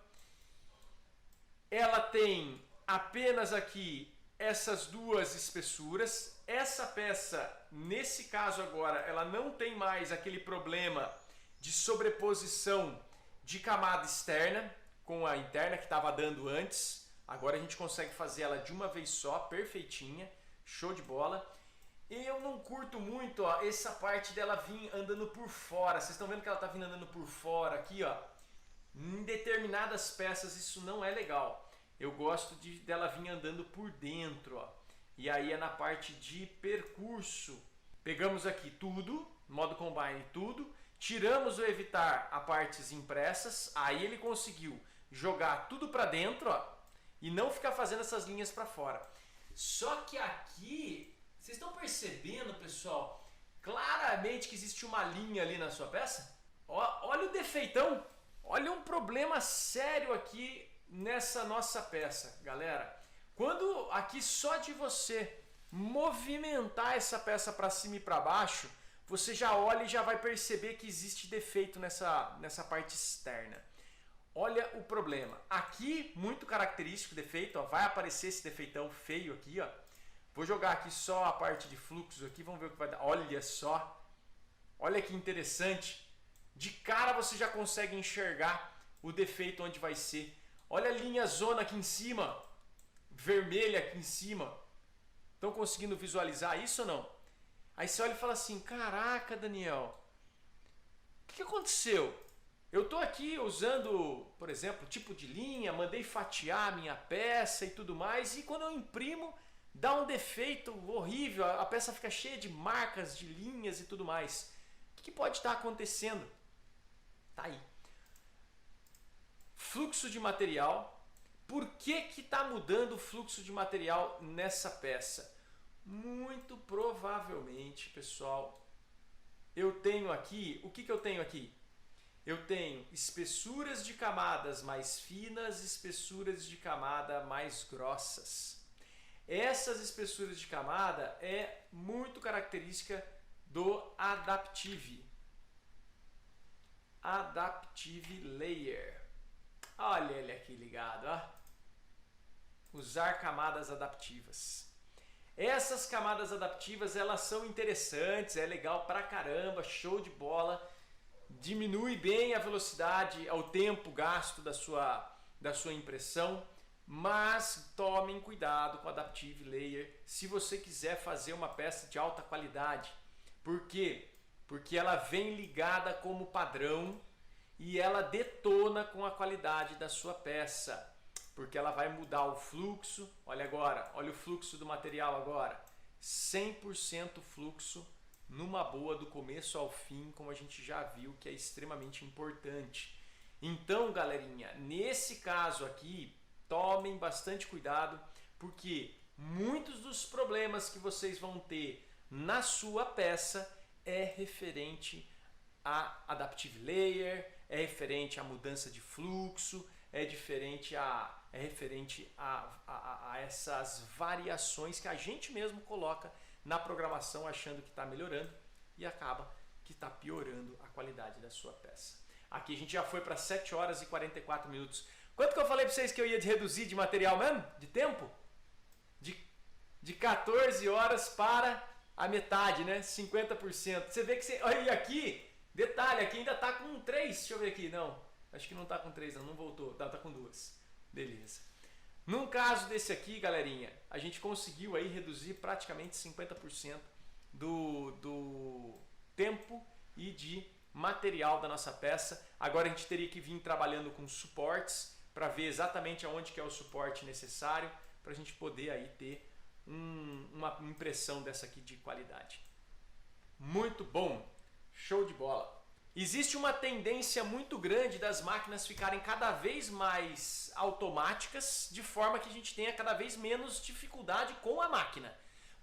Ela tem apenas aqui essas 2 espessuras. Essa peça, nesse caso agora, ela não tem mais aquele problema de sobreposição de camada externa com a interna que estava dando antes. Agora a gente consegue fazer ela de uma vez só, perfeitinha, show de bola. E eu não curto muito, ó, essa parte dela vir andando por fora. Vocês estão vendo que ela está vindo andando por fora aqui, ó. Em determinadas peças isso não é legal. Eu gosto dela vir andando por dentro, ó. E aí é na parte de percurso. Pegamos aqui tudo, modo combine tudo, tiramos o evitar a partes impressas, aí ele conseguiu jogar tudo para dentro, ó, e não ficar fazendo essas linhas para fora. Só que aqui, vocês estão percebendo, pessoal, claramente que existe uma linha ali na sua peça? Olha o defeitão, olha um problema sério aqui nessa nossa peça, galera. Quando aqui só de você movimentar essa peça para cima e para baixo, você já olha e já vai perceber que existe defeito nessa parte externa. Olha o problema. Aqui, muito característico defeito, ó, vai aparecer esse defeitão feio aqui, ó. Vou jogar aqui só a parte de fluxo aqui, vamos ver o que vai dar. Olha só. Olha que interessante. De cara você já consegue enxergar o defeito onde vai ser. Olha a linha zona aqui em cima, vermelha aqui em cima. Estão conseguindo visualizar isso ou não? Aí você olha e fala assim, caraca, Daniel, o que aconteceu? Eu estou aqui usando, por exemplo, tipo de linha, mandei fatiar a minha peça e tudo mais, e quando eu imprimo, dá um defeito horrível, a peça fica cheia de marcas, de linhas e tudo mais. O que pode estar acontecendo? Tá aí. Fluxo de material. Por que está mudando o fluxo de material nessa peça? Muito provavelmente, pessoal, eu tenho aqui, o que eu tenho aqui? Eu tenho espessuras de camadas mais finas, espessuras de camada mais grossas. Essas espessuras de camada é muito característica do Adaptive. Adaptive Layer. Olha ele aqui ligado, ó. Usar camadas adaptivas. Essas camadas adaptivas, elas são interessantes, é legal pra caramba, show de bola. Diminui bem a velocidade, o tempo gasto da sua impressão, mas tomem cuidado com o Adaptive Layer se você quiser fazer uma peça de alta qualidade. Porque porque ela vem ligada como padrão e ela detona com a qualidade da sua peça, porque ela vai mudar o fluxo. Olha agora, olha o fluxo do material agora, 100% fluxo numa boa do começo ao fim, como a gente já viu, que é extremamente importante. Então, galerinha, nesse caso aqui, tomem bastante cuidado, porque muitos dos problemas que vocês vão ter na sua peça é referente a Adaptive Layer, é referente à mudança de fluxo, é referente a essas variações que a gente mesmo coloca na programação achando que está melhorando e acaba que está piorando a qualidade da sua peça. Aqui a gente já foi para 7 horas e 44 minutos. Quanto que eu falei para vocês que eu ia reduzir de material mesmo? De tempo? De 14 horas para a metade, né? 50%. Você vê que você... Olha aqui, detalhe, aqui ainda está com 3. Deixa eu ver aqui, não. Acho que não está com 3, não voltou. Tá com 2. Beleza. Num caso desse aqui, galerinha, a gente conseguiu aí reduzir praticamente 50% do tempo e de material da nossa peça. Agora a gente teria que vir trabalhando com suportes para ver exatamente aonde que é o suporte necessário para a gente poder aí ter uma impressão dessa aqui de qualidade. Muito bom, show de bola. Existe uma tendência muito grande das máquinas ficarem cada vez mais automáticas, de forma que a gente tenha cada vez menos dificuldade com a máquina.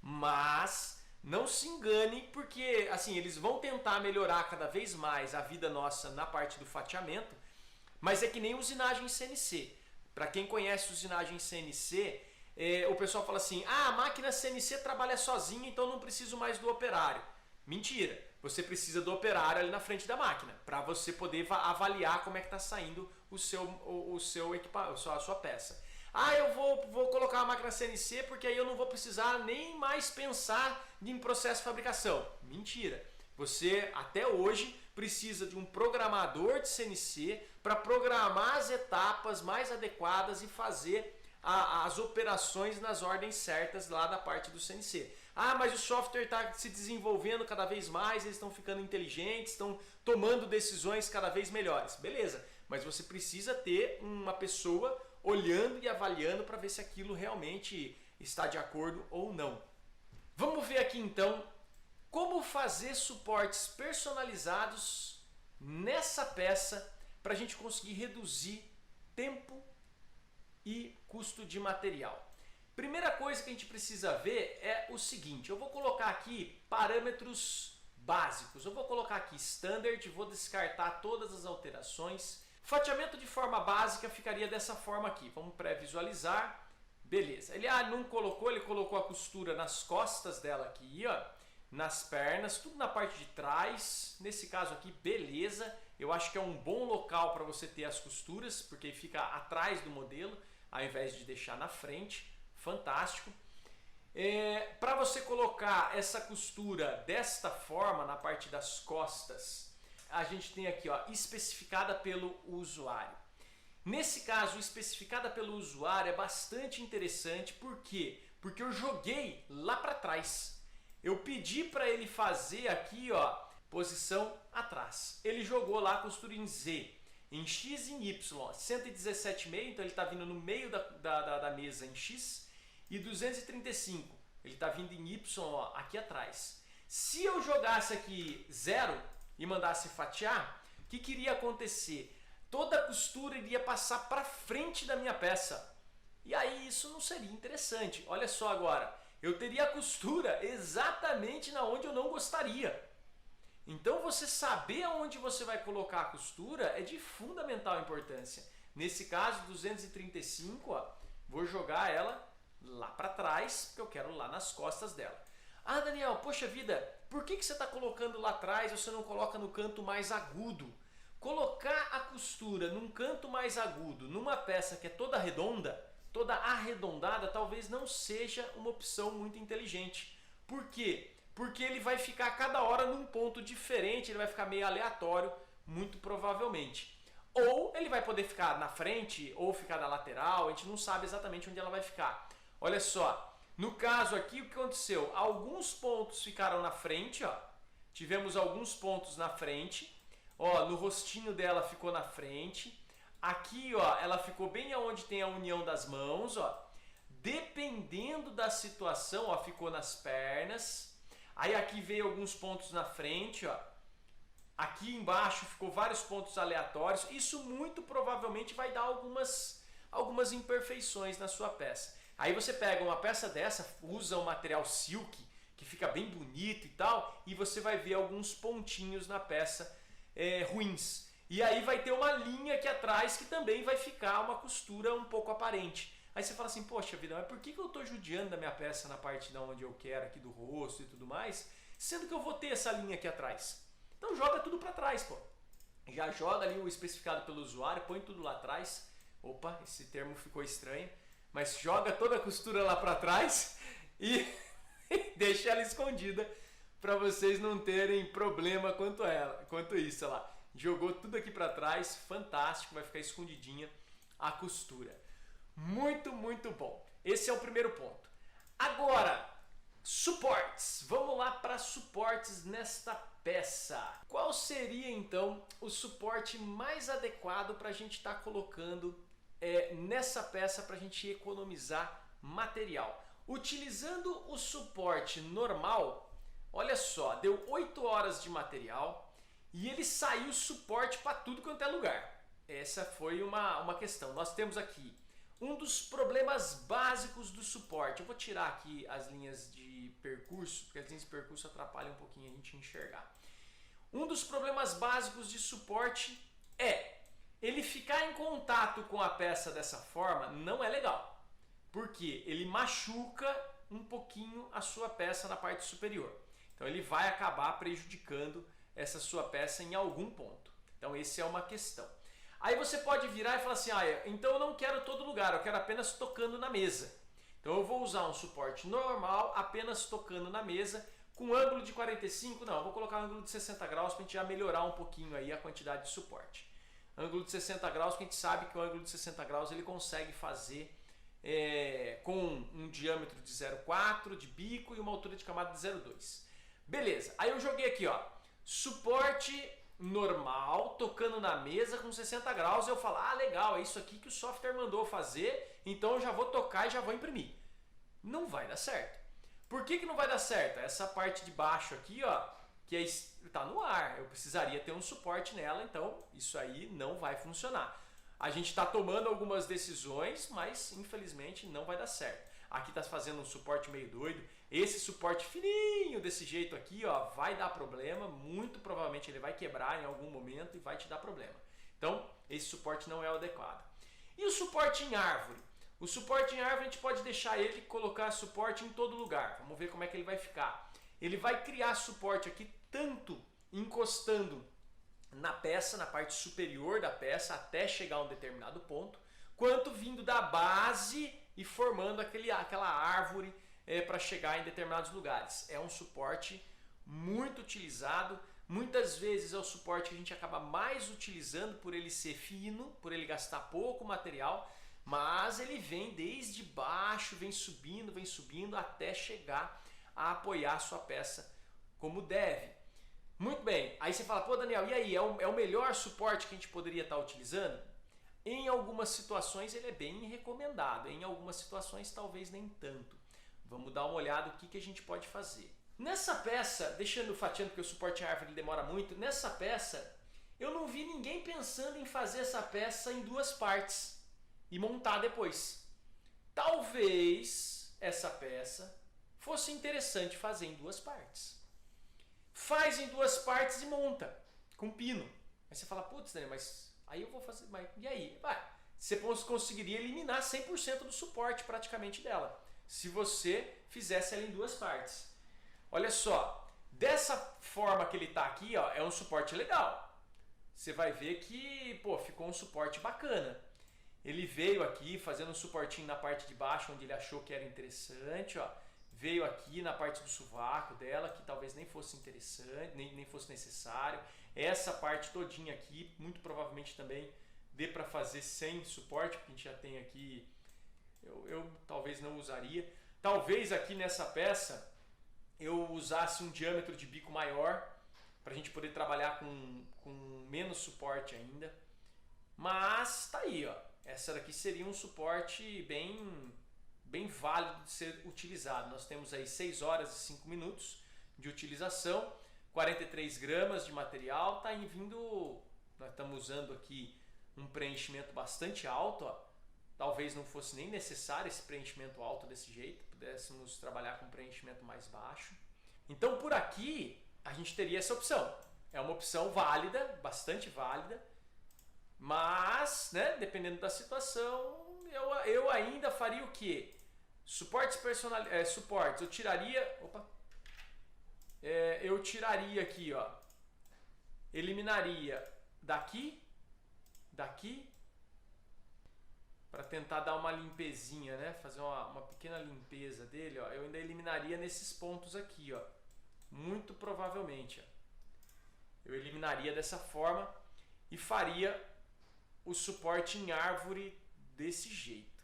Mas não se engane, porque assim, eles vão tentar melhorar cada vez mais a vida nossa na parte do fatiamento, mas é que nem usinagem CNC. Para quem conhece usinagem CNC, o pessoal fala assim, a máquina CNC trabalha sozinha, então não preciso mais do operário. Mentira, você precisa do operário ali na frente da máquina, para você poder avaliar como é que está saindo o seu equipamento, a sua peça. Eu vou colocar a máquina CNC porque aí eu não vou precisar nem mais pensar em processo de fabricação. Mentira, você até hoje precisa de um programador de CNC para programar as etapas mais adequadas e fazer as operações nas ordens certas lá da parte do CNC. Mas o software está se desenvolvendo cada vez mais, eles estão ficando inteligentes, estão tomando decisões cada vez melhores. Beleza, mas você precisa ter uma pessoa olhando e avaliando para ver se aquilo realmente está de acordo ou não. Vamos ver aqui então como fazer suportes personalizados nessa peça para a gente conseguir reduzir tempo e custo de material. Primeira coisa que a gente precisa ver é o seguinte, eu vou colocar aqui parâmetros básicos, eu vou colocar aqui standard, vou descartar todas as alterações. Fatiamento de forma básica ficaria dessa forma aqui, vamos pré-visualizar, beleza. Ele não colocou, ele colocou a costura nas costas dela aqui, ó, nas pernas, tudo na parte de trás, nesse caso aqui, beleza. Eu acho que é um bom local para você ter as costuras, porque fica atrás do modelo, ao invés de deixar na frente. Fantástico. Para você colocar essa costura desta forma na parte das costas, a gente tem aqui, ó, especificada pelo usuário. Nesse caso, especificada pelo usuário é bastante interessante. Por quê? Porque eu joguei lá para trás. Eu pedi para ele fazer aqui, ó, posição atrás. Ele jogou lá a costura em Z, em X e em Y, 117,5, então ele está vindo no meio da mesa em X, e 235, ele está vindo em Y, ó, aqui atrás. Se eu jogasse aqui 0 e mandasse fatiar, o que iria acontecer? Toda a costura iria passar para frente da minha peça. E aí isso não seria interessante. Olha só agora, eu teria a costura exatamente na onde eu não gostaria. Então você saber aonde você vai colocar a costura é de fundamental importância. Nesse caso, 235, ó, vou jogar ela lá para trás, porque eu quero lá nas costas dela. Daniel, poxa vida, por que você está colocando lá atrás e você não coloca no canto mais agudo? Colocar a costura num canto mais agudo, numa peça que é toda redonda, toda arredondada, talvez não seja uma opção muito inteligente. Por quê? Porque ele vai ficar cada hora num ponto diferente, ele vai ficar meio aleatório, muito provavelmente. Ou ele vai poder ficar na frente, ou ficar na lateral, a gente não sabe exatamente onde ela vai ficar. Olha só, no caso aqui o que aconteceu? Alguns pontos ficaram na frente, ó, tivemos alguns pontos na frente. Ó, no rostinho dela ficou na frente. Aqui, ó, ela ficou bem aonde tem a união das mãos, ó. Dependendo da situação, ó, ficou nas pernas. Aí aqui veio alguns pontos na frente, ó. Aqui embaixo ficou vários pontos aleatórios. Isso muito provavelmente vai dar algumas imperfeições na sua peça. Aí você pega uma peça dessa, usa um material silk, que fica bem bonito e tal, e você vai ver alguns pontinhos na peça ruins. E aí vai ter uma linha aqui atrás que também vai ficar uma costura um pouco aparente. Aí você fala assim, poxa vida, mas por que eu estou judiando da minha peça na parte de onde eu quero, aqui do rosto e tudo mais, sendo que eu vou ter essa linha aqui atrás? Então joga tudo para trás, pô. Já joga ali o especificado pelo usuário, põe tudo lá atrás. Opa, esse termo ficou estranho. Mas joga toda a costura lá para trás e deixa ela escondida para vocês não terem problema quanto isso, lá. Jogou tudo aqui para trás, fantástico, vai ficar escondidinha a costura. Muito, muito bom. Esse é o primeiro ponto. Agora, suportes. Vamos lá para suportes nesta peça. Qual seria então o suporte mais adequado para a gente estar colocando nessa peça para a gente economizar material? Utilizando o suporte normal, olha só, deu 8 horas de material e ele saiu suporte para tudo quanto é lugar. Essa foi uma questão. Nós temos aqui um dos problemas básicos do suporte. Eu vou tirar aqui as linhas de percurso, porque as linhas de percurso atrapalham um pouquinho a gente enxergar. Um dos problemas básicos de suporte ele ficar em contato com a peça dessa forma não é legal. Porque ele machuca um pouquinho a sua peça na parte superior. Então ele vai acabar prejudicando essa sua peça em algum ponto. Então essa é uma questão. Aí você pode virar e falar assim, então eu não quero todo lugar, eu quero apenas tocando na mesa. Então eu vou usar um suporte normal, apenas tocando na mesa, com ângulo de 45, não, eu vou colocar um ângulo de 60 graus para a gente já melhorar um pouquinho aí a quantidade de suporte. Ângulo de 60 graus, que a gente sabe que o ângulo de 60 graus ele consegue fazer com um diâmetro de 0,4 de bico e uma altura de camada de 0,2. Beleza, aí eu joguei aqui, ó, suporte normal, tocando na mesa com 60 graus, eu falo, legal, é isso aqui que o software mandou fazer, então eu já vou tocar e já vou imprimir. Não vai dar certo. Por que não vai dar certo? Essa parte de baixo aqui, ó, que está no ar, eu precisaria ter um suporte nela, então isso aí não vai funcionar. A gente está tomando algumas decisões, mas infelizmente não vai dar certo. Aqui está fazendo um suporte meio doido. Esse suporte fininho desse jeito aqui, ó, vai dar problema. Muito provavelmente ele vai quebrar em algum momento e vai te dar problema. Então, esse suporte não é o adequado. E o suporte em árvore? O suporte em árvore a gente pode deixar ele colocar suporte em todo lugar. Vamos ver como é que ele vai ficar. Ele vai criar suporte aqui tanto encostando na peça, na parte superior da peça, até chegar a um determinado ponto, quanto vindo da base e formando aquela árvore para chegar em determinados lugares. É um suporte muito utilizado, muitas vezes é o suporte que a gente acaba mais utilizando por ele ser fino, por ele gastar pouco material, mas ele vem desde baixo, vem subindo até chegar a apoiar a sua peça como deve. Muito bem, aí você fala, pô Daniel, e aí, é o melhor suporte que a gente poderia estar utilizando? Em algumas situações ele é bem recomendado, em algumas situações talvez nem tanto. Vamos dar uma olhada no que a gente pode fazer. Nessa peça, deixando fatiando porque o suporte em árvore demora muito, nessa peça eu não vi ninguém pensando em fazer essa peça em 2 partes e montar depois. Talvez essa peça fosse interessante fazer em 2 partes. Faz em 2 partes e monta com pino. Aí você fala, putz, Daniel, mas aí eu vou fazer, mas e aí? Você conseguiria eliminar 100% do suporte praticamente dela, se você fizesse ela em 2 partes. Olha só, dessa forma que ele está aqui, ó, é um suporte legal. Você vai ver que, pô, ficou um suporte bacana. Ele veio aqui fazendo um suportinho na parte de baixo, onde ele achou que era interessante, ó. Veio aqui na parte do sovaco dela, que talvez nem fosse interessante, nem fosse necessário. Essa parte todinha aqui, muito provavelmente também dê para fazer sem suporte, porque a gente já tem aqui, eu talvez não usaria. Talvez aqui nessa peça eu usasse um diâmetro de bico maior, para a gente poder trabalhar com menos suporte ainda. Mas tá aí, ó. Essa daqui seria um suporte bem válido de ser utilizado. Nós temos aí 6 horas e 5 minutos de utilização, 43 gramas de material, tá vindo, nós estamos usando aqui um preenchimento bastante alto, ó. Talvez não fosse nem necessário esse preenchimento alto desse jeito, pudéssemos trabalhar com preenchimento mais baixo. Então por aqui a gente teria essa opção. É uma opção válida, bastante válida, mas, né, dependendo da situação, eu ainda faria o quê? Suportes suportes, eu tiraria, eu tiraria aqui, ó, eliminaria daqui, para tentar dar uma limpezinha, né? Fazer uma pequena limpeza dele, ó. Eu ainda eliminaria nesses pontos aqui, ó. Muito provavelmente, ó. Eu eliminaria dessa forma e faria o suporte em árvore desse jeito.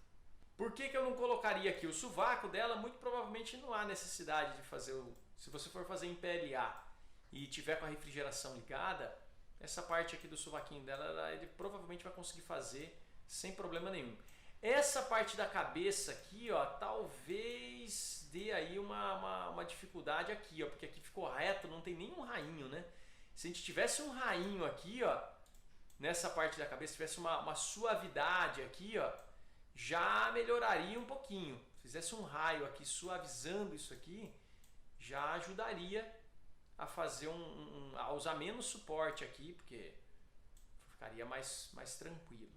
Por que eu não colocaria aqui o sovaco dela? Muito provavelmente não há necessidade de fazer se você for fazer em PLA e tiver com a refrigeração ligada, essa parte aqui do sovaquinho dela, ele provavelmente vai conseguir fazer sem problema nenhum. Essa parte da cabeça aqui, ó, talvez dê aí uma dificuldade aqui, ó, porque aqui ficou reto, não tem nenhum rainho, né? Se a gente tivesse um rainho aqui, ó, nessa parte da cabeça, tivesse uma suavidade aqui, ó, já melhoraria um pouquinho. Se fizesse um raio aqui suavizando isso aqui, já ajudaria a fazer a usar menos suporte aqui, porque ficaria mais tranquilo.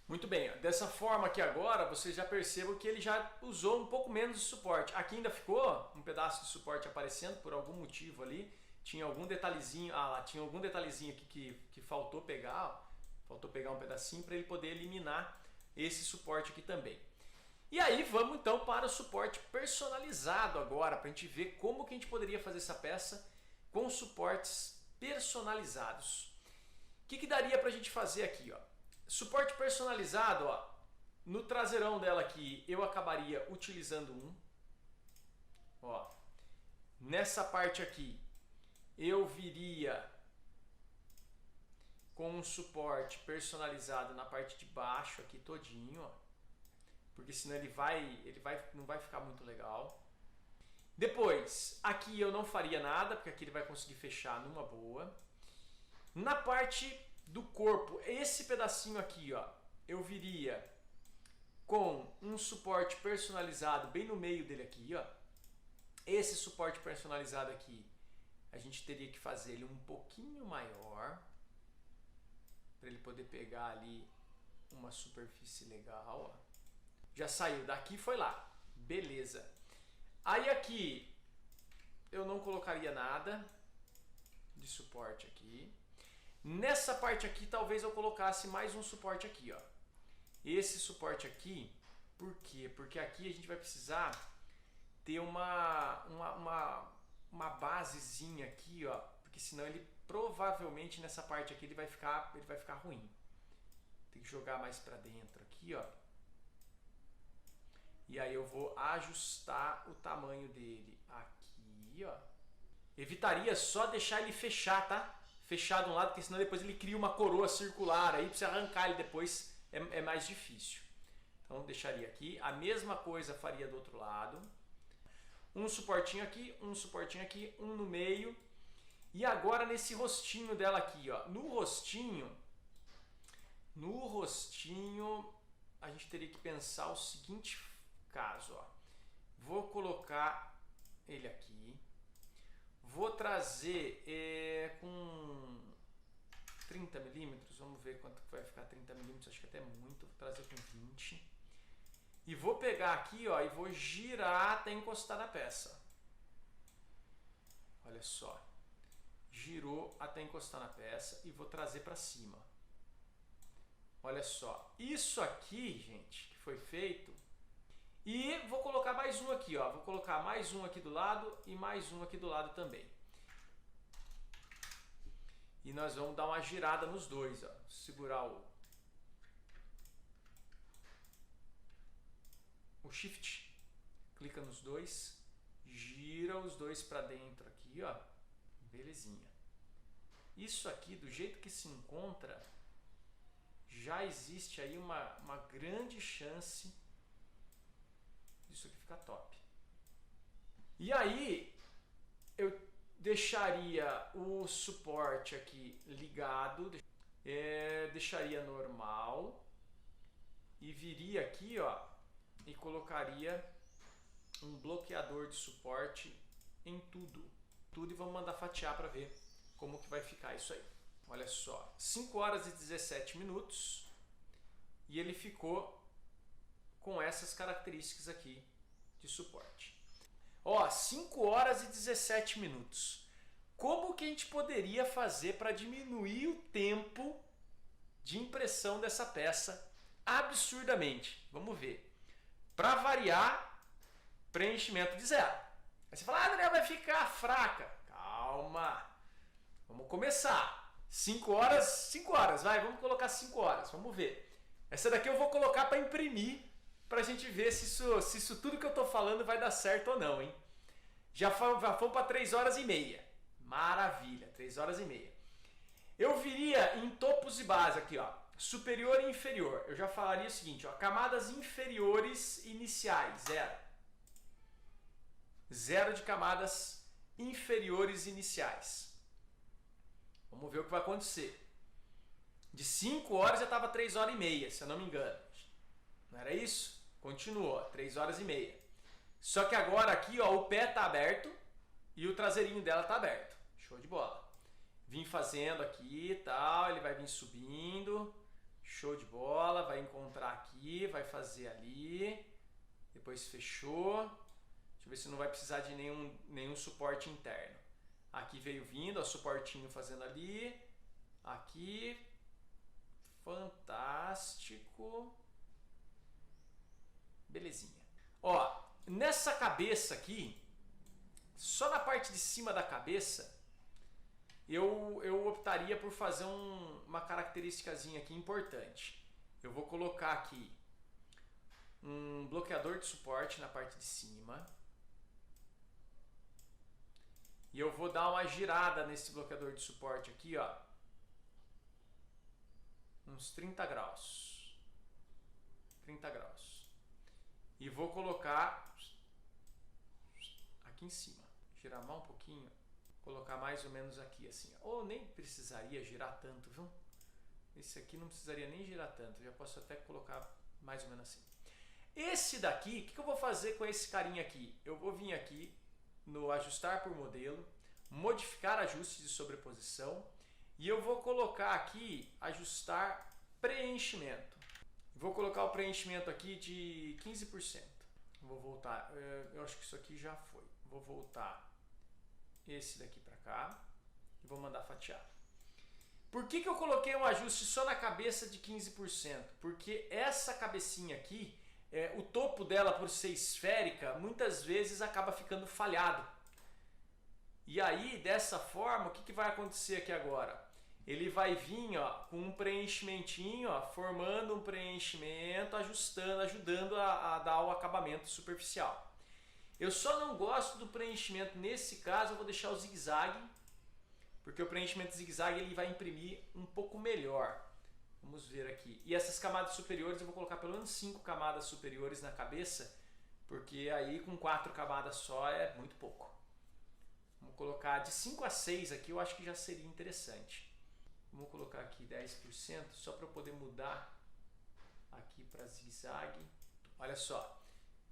Muito bem, dessa forma aqui agora, vocês já percebam que ele já usou um pouco menos de suporte. Aqui ainda ficou um pedaço de suporte aparecendo por algum motivo ali. Tinha algum detalhezinho, tinha algum detalhezinho aqui que faltou pegar, ó. Faltou pegar um pedacinho para ele poder eliminar esse suporte aqui também. E aí vamos então para o suporte personalizado agora, para a gente ver como que a gente poderia fazer essa peça com suportes personalizados. O que daria para a gente fazer aqui, ó? Suporte personalizado, ó, no traseirão dela aqui eu acabaria utilizando ó. Nessa parte aqui eu viria com um suporte personalizado na parte de baixo aqui todinho, ó, porque senão não vai ficar muito legal. Depois, aqui eu não faria nada, porque aqui ele vai conseguir fechar numa boa. Na parte do corpo, esse pedacinho aqui, ó, eu viria com um suporte personalizado bem no meio dele aqui, ó. Esse suporte personalizado aqui, a gente teria que fazer ele um pouquinho maior, para ele poder pegar ali uma superfície legal, ó. Já saiu daqui e foi lá, beleza. Aí aqui eu não colocaria nada de suporte aqui. Nessa parte aqui talvez eu colocasse mais um suporte aqui, ó. Esse suporte aqui, por quê? Porque aqui a gente vai precisar ter uma basezinha aqui, ó, porque senão ele provavelmente nessa parte aqui ele vai ficar ruim. Tem que jogar mais para dentro aqui, ó. E aí eu vou ajustar o tamanho dele aqui, ó. Evitaria só deixar ele fechar, tá? Fechar de um lado, porque senão depois ele cria uma coroa circular, aí pra você arrancar ele depois é mais difícil. Então deixaria aqui, a mesma coisa faria do outro lado. Um suportinho aqui, um no meio. E agora nesse rostinho dela aqui, ó. No rostinho, a gente teria que pensar o seguinte caso, ó. Vou colocar ele aqui. Vou trazer com 30 milímetros, vamos ver quanto vai ficar 30 milímetros, acho que até muito, vou trazer com 20. E vou pegar aqui, ó, e vou girar até encostar na peça. Olha só. Girou até encostar na peça e vou trazer para cima. Olha só. Isso aqui, gente, que foi feito. E vou colocar mais um aqui, ó. Vou colocar mais um aqui do lado e mais um aqui do lado também. E nós vamos dar uma girada nos dois, ó. Segurar o Shift, clica nos dois, gira os dois para dentro aqui, ó. Belezinha. isso aqui, do jeito que se encontra, já existe aí uma grande chance disso aqui ficar top. E aí, eu deixaria o suporte aqui ligado, deixaria normal e viria aqui, ó, e colocaria um bloqueador de suporte em tudo e vamos mandar fatiar para ver como que vai ficar isso aí. Olha só, 5 horas e 17 minutos e ele ficou com essas características aqui de suporte. Ó, 5 horas e 17 minutos. Como que a gente poderia fazer para diminuir o tempo de impressão dessa peça absurdamente? Vamos ver. Para variar, preenchimento de 0. Aí você fala, Daniel, vai ficar fraca. Calma. Vamos começar. 5 horas, vai, vamos colocar 5 horas, vamos ver. Essa daqui eu vou colocar para imprimir, para a gente ver se isso tudo que eu estou falando vai dar certo ou não, hein? Já fomos para 3 horas e meia. Maravilha, 3 horas e meia. Eu viria em topos e base aqui, ó, superior e inferior. Eu já falaria o seguinte, ó, camadas inferiores iniciais, 0. 0 de camadas inferiores iniciais. Vamos ver o que vai acontecer. De 5 horas já estava 3 horas e meia, se eu não me engano. Não era isso? Continuou, 3 horas e meia. Só que agora aqui, ó, o pé está aberto e o traseirinho dela está aberto. Show de bola. Vim fazendo aqui e tal, ele vai vir subindo. Show de bola, vai encontrar aqui, vai fazer ali. Depois fechou. Deixa eu ver se não vai precisar de nenhum suporte interno. Aqui veio vindo, ó, suportinho fazendo ali. Aqui. Fantástico. Belezinha. Ó, nessa cabeça aqui, só na parte de cima da cabeça, eu optaria por fazer uma característicazinha aqui importante. Eu vou colocar aqui um bloqueador de suporte na parte de cima. E eu vou dar uma girada nesse bloqueador de suporte aqui, ó. Uns 30 graus. 30 graus. E vou colocar aqui em cima. Girar mais um pouquinho. Colocar mais ou menos aqui, assim. Ou nem precisaria girar tanto, viu? Esse aqui não precisaria nem girar tanto. Já posso até colocar mais ou menos assim. Esse daqui, o que eu vou fazer com esse carinha aqui? Eu vou vir aqui no ajustar por modelo, modificar ajustes de sobreposição e eu vou colocar aqui ajustar preenchimento. Vou colocar o preenchimento aqui de 15%. Vou voltar, eu acho que isso aqui já foi. Vou voltar esse daqui para cá e vou mandar fatiar. Por que eu coloquei um ajuste só na cabeça de 15%? Porque essa cabecinha aqui, o topo dela, por ser esférica, muitas vezes acaba ficando falhado. E aí, dessa forma, o que vai acontecer aqui agora? Ele vai vir, ó, com um preenchimentinho, ó, formando um preenchimento, ajudando a dar o acabamento superficial. Eu só não gosto do preenchimento, nesse caso eu vou deixar o zigue-zague, porque o preenchimento zigue-zague ele vai imprimir um pouco melhor. Vamos ver aqui. E essas camadas superiores eu vou colocar pelo menos 5 camadas superiores na cabeça, porque aí com 4 camadas só é muito pouco. Vamos colocar de 5 a 6 aqui, eu acho que já seria interessante. Vamos colocar aqui 10%, só para eu poder mudar aqui para zigue-zague. Olha só.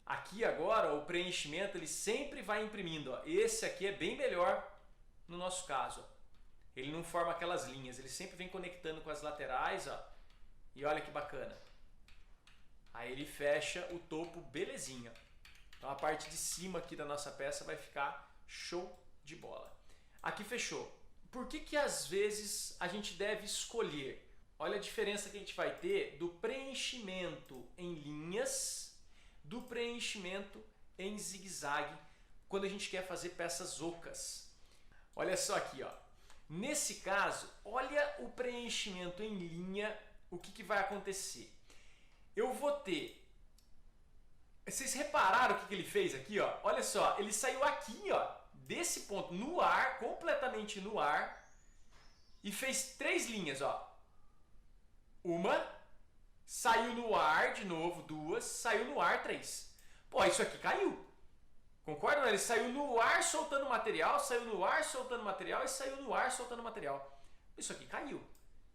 Aqui agora o preenchimento ele sempre vai imprimindo. Ó. Esse aqui é bem melhor no nosso caso. Ó. Ele não forma aquelas linhas, ele sempre vem conectando com as laterais. Ó. E olha que bacana. Aí ele fecha o topo belezinha. Então a parte de cima aqui da nossa peça vai ficar show de bola. Aqui fechou. Por que às vezes a gente deve escolher? Olha a diferença que a gente vai ter do preenchimento em linhas do preenchimento em zigue-zague quando a gente quer fazer peças ocas. Olha só aqui, ó. Nesse caso, olha o preenchimento em linha, o que vai acontecer. Eu vou ter... Vocês repararam o que ele fez aqui, ó? Olha só, ele saiu aqui, ó, desse ponto, no ar, completamente no ar, e fez 3 linhas, ó. Uma, saiu no ar de novo, 2, saiu no ar 3. Pô, isso aqui caiu. Concorda? Ele saiu no ar soltando material, saiu no ar soltando material e saiu no ar soltando material. Isso aqui caiu.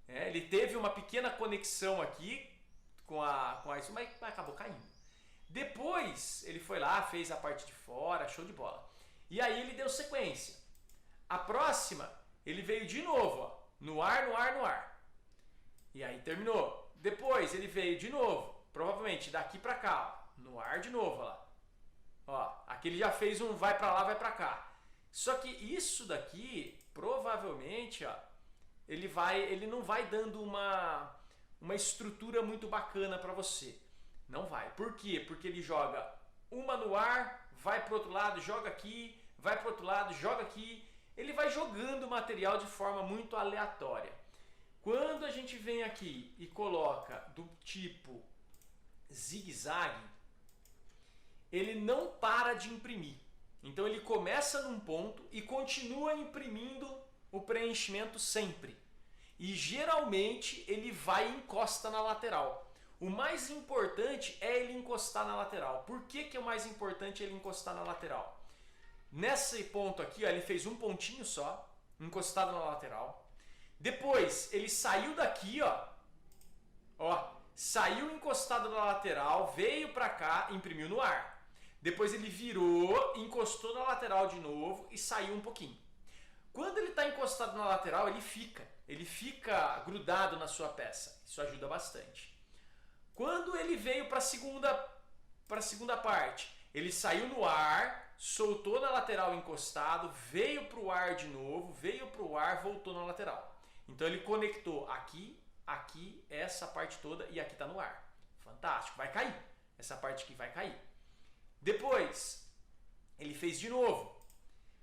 Ele teve uma pequena conexão aqui com isso, mas acabou caindo. Depois ele foi lá, fez a parte de fora, show de bola. E aí ele deu sequência. A próxima, ele veio de novo, ó, no ar, no ar, no ar. E aí terminou. Depois ele veio de novo, provavelmente daqui pra cá, ó, no ar de novo, ó lá. Ó, aqui ele já fez um vai pra lá, vai pra cá. Só que isso daqui, provavelmente, ó, ele não vai dando uma estrutura muito bacana pra você. Não vai. Por quê? Porque ele joga uma no ar, vai pro outro lado, joga aqui, vai pro outro lado, joga aqui. Ele vai jogando material de forma muito aleatória. Quando a gente vem aqui e coloca do tipo zigue-zague, ele não para de imprimir. Então ele começa num ponto e continua imprimindo o preenchimento sempre. E geralmente ele vai e encosta na lateral. O mais importante é ele encostar na lateral. Por que que é o mais importante ele encostar na lateral? Nesse ponto aqui, ó, ele fez um pontinho só, encostado na lateral. Depois ele saiu daqui, ó, saiu encostado na lateral, veio pra cá, imprimiu no ar. Depois ele virou, encostou na lateral de novo e saiu um pouquinho. Quando ele está encostado na lateral, ele fica grudado na sua peça. Isso ajuda bastante. Quando ele veio para a segunda parte, ele saiu no ar, soltou na lateral encostado, veio para o ar de novo, veio para o ar, voltou na lateral. Então ele conectou aqui, aqui, essa parte toda e aqui está no ar. Fantástico, vai cair. Essa parte aqui vai cair. Depois, ele fez de novo.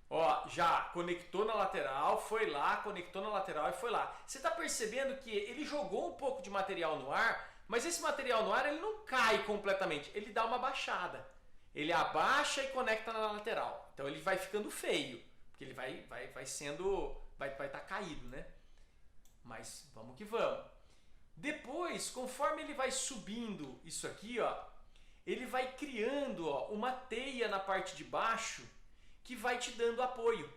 Ó, já conectou na lateral, foi lá, conectou na lateral e foi lá. Você está percebendo que ele jogou um pouco de material no ar, mas esse material no ar ele não cai completamente, ele dá uma baixada. Ele abaixa e conecta na lateral. Então ele vai ficando feio, porque ele vai estar caído, né? Mas vamos que vamos. Depois, conforme ele vai subindo isso aqui, ó, ele vai criando, ó, uma teia na parte de baixo que vai te dando apoio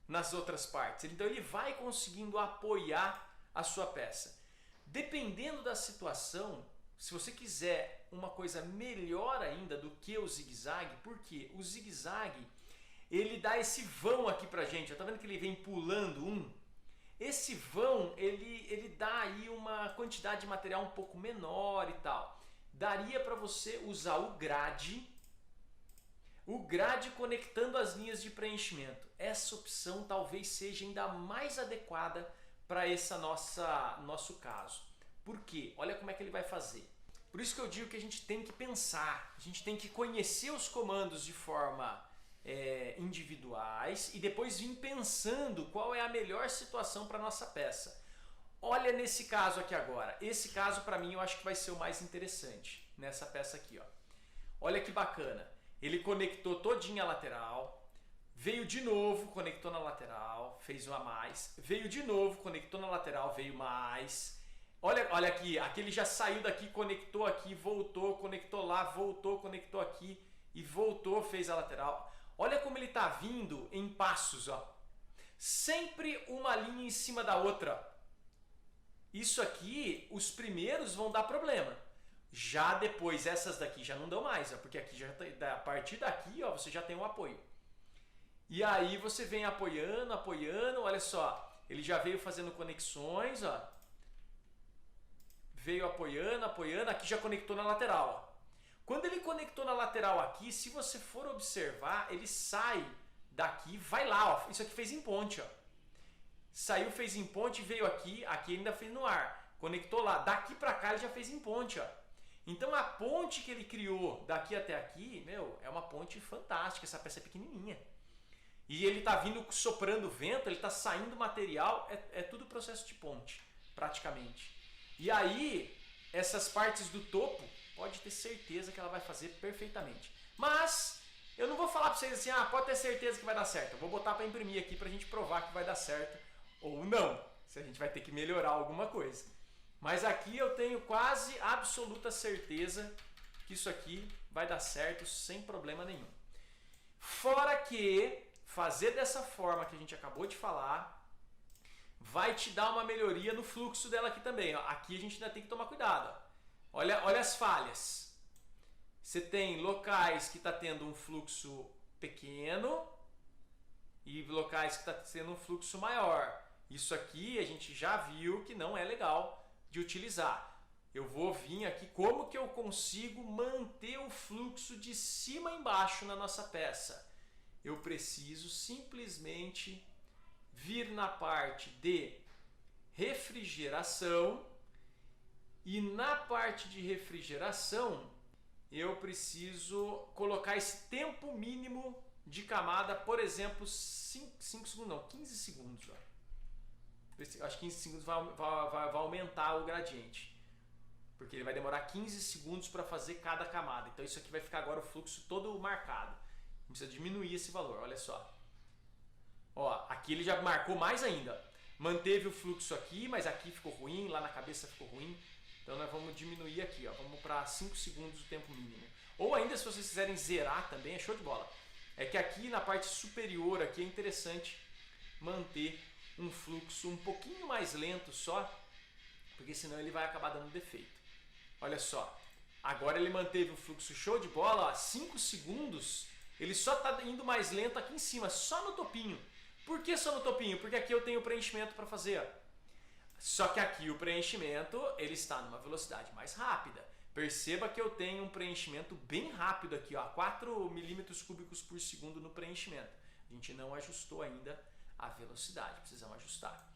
nas outras partes. Então ele vai conseguindo apoiar a sua peça. Dependendo da situação, se você quiser uma coisa melhor ainda do que o zigue-zague, porque o zigue-zague ele dá esse vão aqui pra gente. Tá vendo que ele vem pulando um? Esse vão ele dá aí uma quantidade de material um pouco menor e tal. Daria para você usar o grade conectando as linhas de preenchimento. Essa opção talvez seja ainda mais adequada para esse nosso caso. Por quê? Olha como é que ele vai fazer. Por isso que eu digo que a gente tem que pensar, a gente tem que conhecer os comandos de forma individuais e depois vir pensando qual é a melhor situação para a nossa peça. Olha nesse caso aqui agora. Esse caso para mim eu acho que vai ser o mais interessante nessa peça aqui, ó. Olha que bacana. Ele conectou todinha a lateral, veio de novo, conectou na lateral, fez uma a mais, veio de novo, conectou na lateral, veio mais. Olha aqui, aqui ele já saiu daqui, conectou aqui, voltou, conectou lá, voltou, conectou aqui e voltou, fez a lateral. Olha como ele está vindo em passos, ó. Sempre uma linha em cima da outra. Isso aqui, os primeiros vão dar problema. Já depois, essas daqui já não dão mais, ó, porque aqui a partir daqui, ó, você já tem um apoio. E aí você vem apoiando, apoiando, olha só, ele já veio fazendo conexões, ó. Veio apoiando, apoiando, aqui já conectou na lateral, ó. Quando ele conectou na lateral aqui, se você for observar, ele sai daqui, vai lá, ó. Isso aqui fez em ponte, ó. Saiu, fez em ponte, veio aqui, aqui ainda fez no ar. Conectou lá, daqui pra cá ele já fez em ponte, ó. Então a ponte que ele criou daqui até aqui, meu, é uma ponte fantástica, essa peça é pequenininha. E ele tá vindo soprando vento, ele tá saindo material, é tudo processo de ponte, praticamente. E aí, essas partes do topo, pode ter certeza que ela vai fazer perfeitamente. Mas, eu não vou falar para vocês assim, pode ter certeza que vai dar certo. Eu vou botar para imprimir aqui pra gente provar que vai dar certo ou não, se a gente vai ter que melhorar alguma coisa. Mas aqui eu tenho quase absoluta certeza que isso aqui vai dar certo sem problema nenhum. Fora que fazer dessa forma que a gente acabou de falar vai te dar uma melhoria no fluxo dela aqui também. Ó. Aqui a gente ainda tem que tomar cuidado. Ó. Olha as falhas. Você tem locais que está tendo um fluxo pequeno e locais que está tendo um fluxo maior. Isso aqui a gente já viu que não é legal de utilizar. Eu vou vir aqui como que eu consigo manter o fluxo de cima a embaixo na nossa peça. Eu preciso simplesmente vir na parte de refrigeração e na parte de refrigeração eu preciso colocar esse tempo mínimo de camada, por exemplo, 5 segundos, não, 15 segundos. Ó. Acho que 15 segundos vai aumentar o gradiente. Porque ele vai demorar 15 segundos para fazer cada camada. Então isso aqui vai ficar agora o fluxo todo marcado. Precisa diminuir esse valor, olha só. Ó, aqui ele já marcou mais ainda. Manteve o fluxo aqui, mas aqui ficou ruim, lá na cabeça ficou ruim. Então nós vamos diminuir aqui, ó. Vamos para 5 segundos o tempo mínimo. Ou ainda se vocês quiserem zerar também, é show de bola. É que aqui na parte superior aqui é interessante manter um fluxo um pouquinho mais lento só, porque senão ele vai acabar dando defeito. Olha só, agora ele manteve o fluxo show de bola, ó, 5 segundos, ele só está indo mais lento aqui em cima, só no topinho. Por que só no topinho? Porque aqui eu tenho o preenchimento para fazer. Ó. Só que aqui o preenchimento ele está numa velocidade mais rápida. Perceba que eu tenho um preenchimento bem rápido aqui, ó, 4 milímetros cúbicos por segundo no preenchimento. A gente não ajustou ainda a velocidade, precisamos ajustar.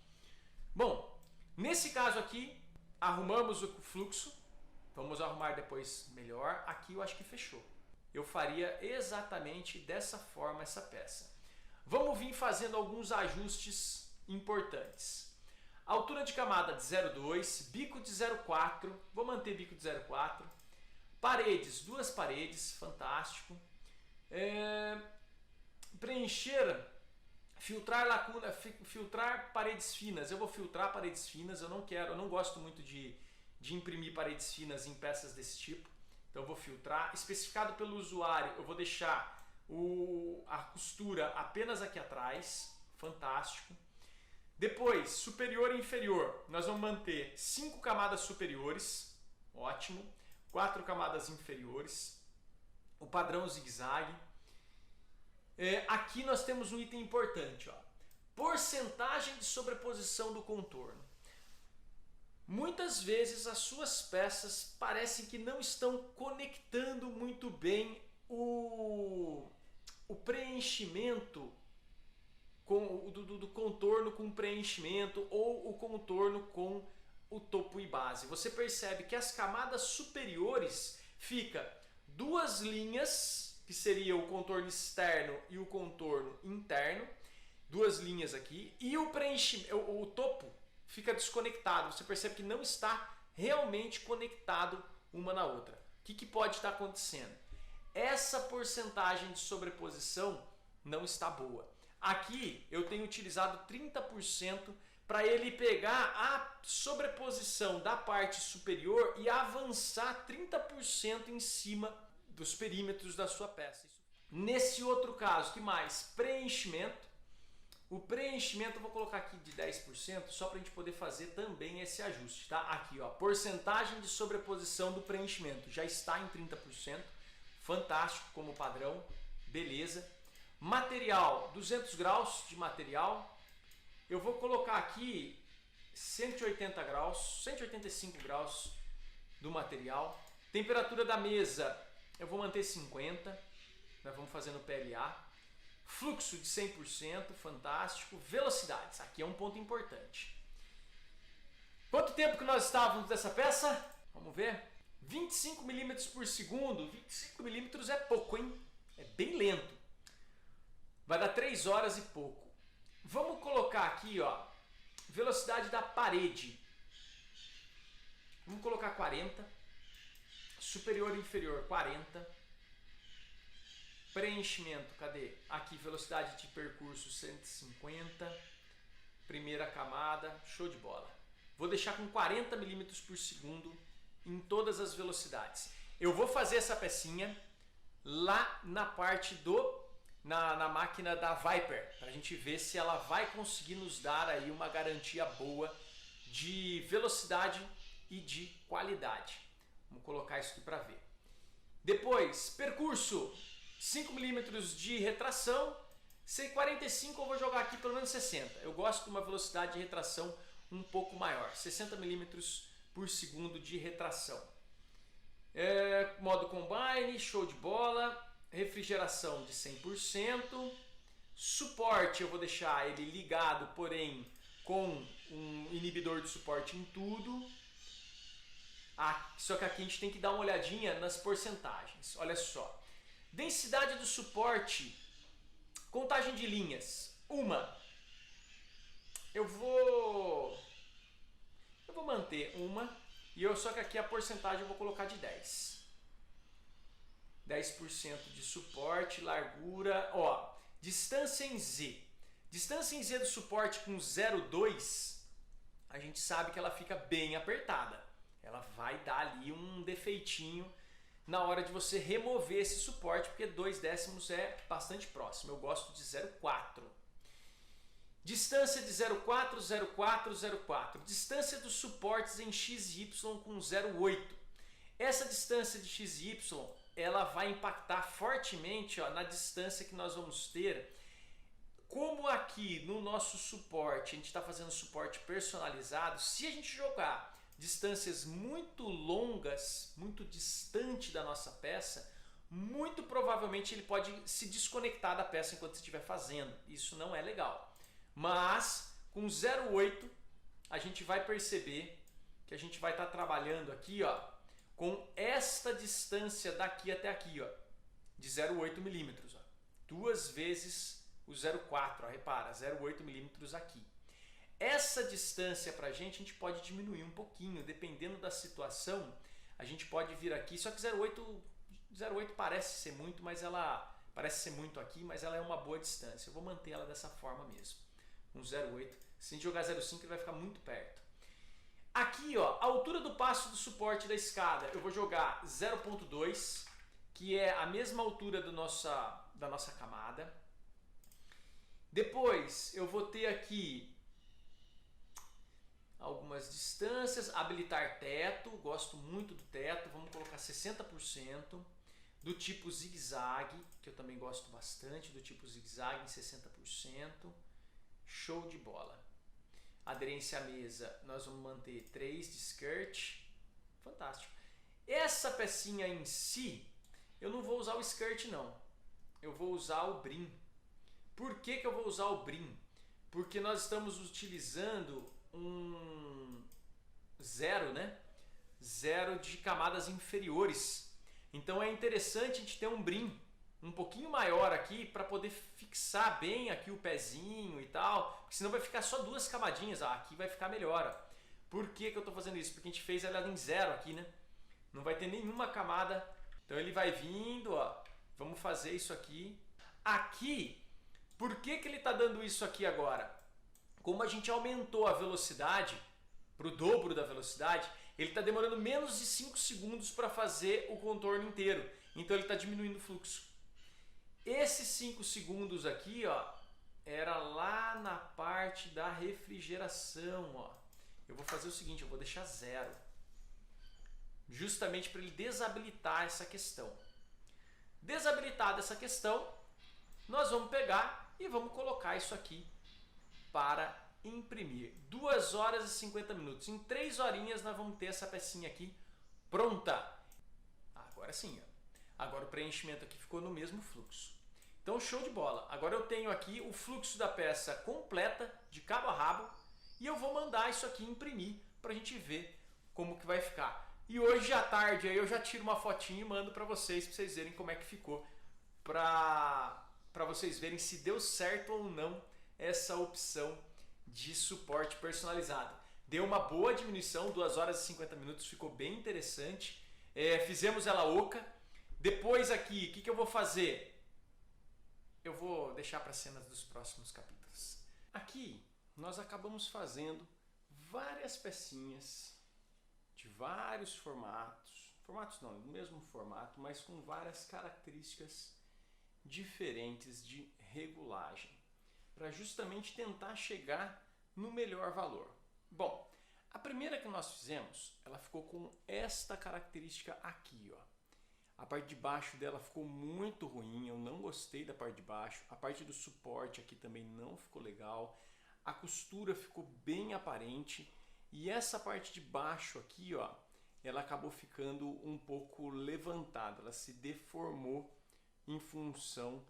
Bom, nesse caso aqui, arrumamos o fluxo, vamos arrumar depois melhor. Aqui eu acho que fechou. Eu faria exatamente dessa forma essa peça. Vamos vir fazendo alguns ajustes importantes. Altura de camada de 0,2, bico de 0,4, vou manter bico de 0,4. Paredes, 2 paredes, fantástico. Preencher, filtrar lacuna, filtrar paredes finas. Eu vou filtrar paredes finas, eu não gosto muito de imprimir paredes finas em peças desse tipo. Então eu vou filtrar. Especificado pelo usuário, eu vou deixar a costura apenas aqui atrás, fantástico. Depois, superior e inferior, nós vamos manter 5 camadas superiores, ótimo, 4 camadas inferiores, o padrão zigue-zague. Aqui nós temos um item importante, ó, porcentagem de sobreposição do contorno. Muitas vezes as suas peças parecem que não estão conectando muito bem o preenchimento do contorno com preenchimento ou o contorno com o topo e base. Você percebe que as camadas superiores fica 2 linhas, que seria o contorno externo e o contorno interno, 2 linhas aqui, e o topo fica desconectado. Você percebe que não está realmente conectado uma na outra. O que pode estar acontecendo? Essa porcentagem de sobreposição não está boa. Aqui eu tenho utilizado 30% para ele pegar a sobreposição da parte superior e avançar 30% em cima dos perímetros da sua peça. Nesse outro caso, que mais? Preenchimento. O preenchimento eu vou colocar aqui de 10% só para a gente poder fazer também esse ajuste. Tá? Aqui, ó, porcentagem de sobreposição do preenchimento já está em 30%. Fantástico como padrão, beleza. Material, 200 graus de material. Eu vou colocar aqui 180 graus, 185 graus do material. Temperatura da mesa, eu vou manter 50. Nós vamos fazer no PLA. Fluxo de 100%, fantástico. Velocidades, aqui é um ponto importante. Quanto tempo que nós estávamos dessa peça? Vamos ver. 25 milímetros por segundo. 25 milímetros é pouco, hein? É bem lento. Vai dar 3 horas e pouco. Vamos colocar aqui, ó, velocidade da parede. Vamos colocar 40. Superior e inferior, 40. Preenchimento, cadê? Aqui, velocidade de percurso, 150. primeira camada, show de bola. Vou deixar com 40 milímetros por segundo em todas as velocidades. Eu vou fazer essa pecinha lá na parte na máquina da Viper, para a gente ver se ela vai conseguir nos dar aí uma garantia boa de velocidade e de qualidade. Vamos colocar isso aqui para ver. Depois, percurso, 5 milímetros de retração, 45 eu vou jogar aqui pelo menos 60. Eu gosto de uma velocidade de retração um pouco maior, 60 milímetros por segundo de retração. Modo Combine, show de bola. Refrigeração de 100%. Suporte eu vou deixar ele ligado, porém com um inibidor de suporte em tudo. Só que aqui a gente tem que dar uma olhadinha nas porcentagens. Olha só. Densidade do suporte, contagem de linhas, 1. Eu vou manter 1, só que aqui a porcentagem eu vou colocar de 10%. 10% de suporte, largura, distância em Z. Distância em Z do suporte com 0,2, a gente sabe que ela fica bem apertada. Ela vai dar ali um defeitinho na hora de você remover esse suporte, porque 2 décimos é bastante próximo. Eu gosto de 0,4. Distância de 0,4, 0,4, 0,4. Distância dos suportes em X e Y com 0,8. Essa distância de X e Y, ela vai impactar fortemente na distância que nós vamos ter. Como aqui no nosso suporte, a gente está fazendo suporte personalizado, se a gente jogar distâncias muito longas, muito distante da nossa peça, muito provavelmente ele pode se desconectar da peça enquanto você estiver fazendo. Isso não é legal. Mas com 0,8 a gente vai perceber que a gente vai estar trabalhando aqui com esta distância daqui até aqui, de 0,8 milímetros. 2 vezes o 0,4, repara, 0,8 milímetros aqui. Essa distância para a gente pode diminuir um pouquinho, dependendo da situação, a gente pode vir aqui, só que 0,8 parece ser muito, mas ela parece ser muito aqui, mas ela é uma boa distância. Eu vou manter ela dessa forma mesmo, com 0,8. Se a gente jogar 0,5 ele vai ficar muito perto. Aqui, a altura do passo do suporte da escada, eu vou jogar 0,2, que é a mesma altura da nossa camada. Depois eu vou ter aqui algumas distâncias, habilitar teto, gosto muito do teto, vamos colocar 60%, do tipo zigue-zague, que eu também gosto bastante, do tipo zigue-zague em 60%, show de bola. Aderência à mesa, nós vamos manter 3 de skirt, fantástico. Essa pecinha em si, eu não vou usar o skirt não, eu vou usar o brim. Por que eu vou usar o brim? Porque nós estamos utilizando um 0, né? 0 de camadas inferiores. Então é interessante a gente ter um brim um pouquinho maior aqui para poder fixar bem aqui o pezinho e tal, porque senão vai ficar só 2 camadinhas. Aqui vai ficar melhor. Por que eu estou fazendo isso? Porque a gente fez ela em 0 aqui, né? Não vai ter nenhuma camada. Então ele vai vindo, vamos fazer isso aqui. Aqui, por que ele está dando isso aqui agora? Como a gente aumentou a velocidade para o dobro da velocidade, ele está demorando menos de 5 segundos para fazer o contorno inteiro. Então ele está diminuindo o fluxo. Esses 5 segundos aqui, era lá na parte da refrigeração. Eu vou fazer o seguinte, eu vou deixar 0. Justamente para ele desabilitar essa questão. Desabilitada essa questão, nós vamos pegar e vamos colocar isso aqui para imprimir. 2 horas e 50 minutos. Em 3 horinhas nós vamos ter essa pecinha aqui pronta. Agora sim, agora o preenchimento aqui ficou no mesmo fluxo. Então show de bola. Agora eu tenho aqui o fluxo da peça completa, de cabo a rabo, e eu vou mandar isso aqui imprimir para a gente ver como que vai ficar. E hoje à tarde aí eu já tiro uma fotinha e mando para vocês verem como é que ficou, para vocês verem se deu certo ou não essa opção de suporte personalizado. Deu uma boa diminuição, 2 horas e 50 minutos, ficou bem interessante. Fizemos ela oca. Depois aqui, o que eu vou fazer? Eu vou deixar para cenas dos próximos capítulos. Aqui nós acabamos fazendo várias pecinhas de vários formatos não, do mesmo formato, mas com várias características diferentes de regulagem, para justamente tentar chegar no melhor valor. Bom, a primeira que nós fizemos, ela ficou com esta característica aqui, ó. A parte de baixo dela ficou muito ruim, eu não gostei da parte de baixo. A parte do suporte aqui também não ficou legal. A costura ficou bem aparente. E essa parte de baixo aqui, ó, ela acabou ficando um pouco levantada. Ela se deformou em função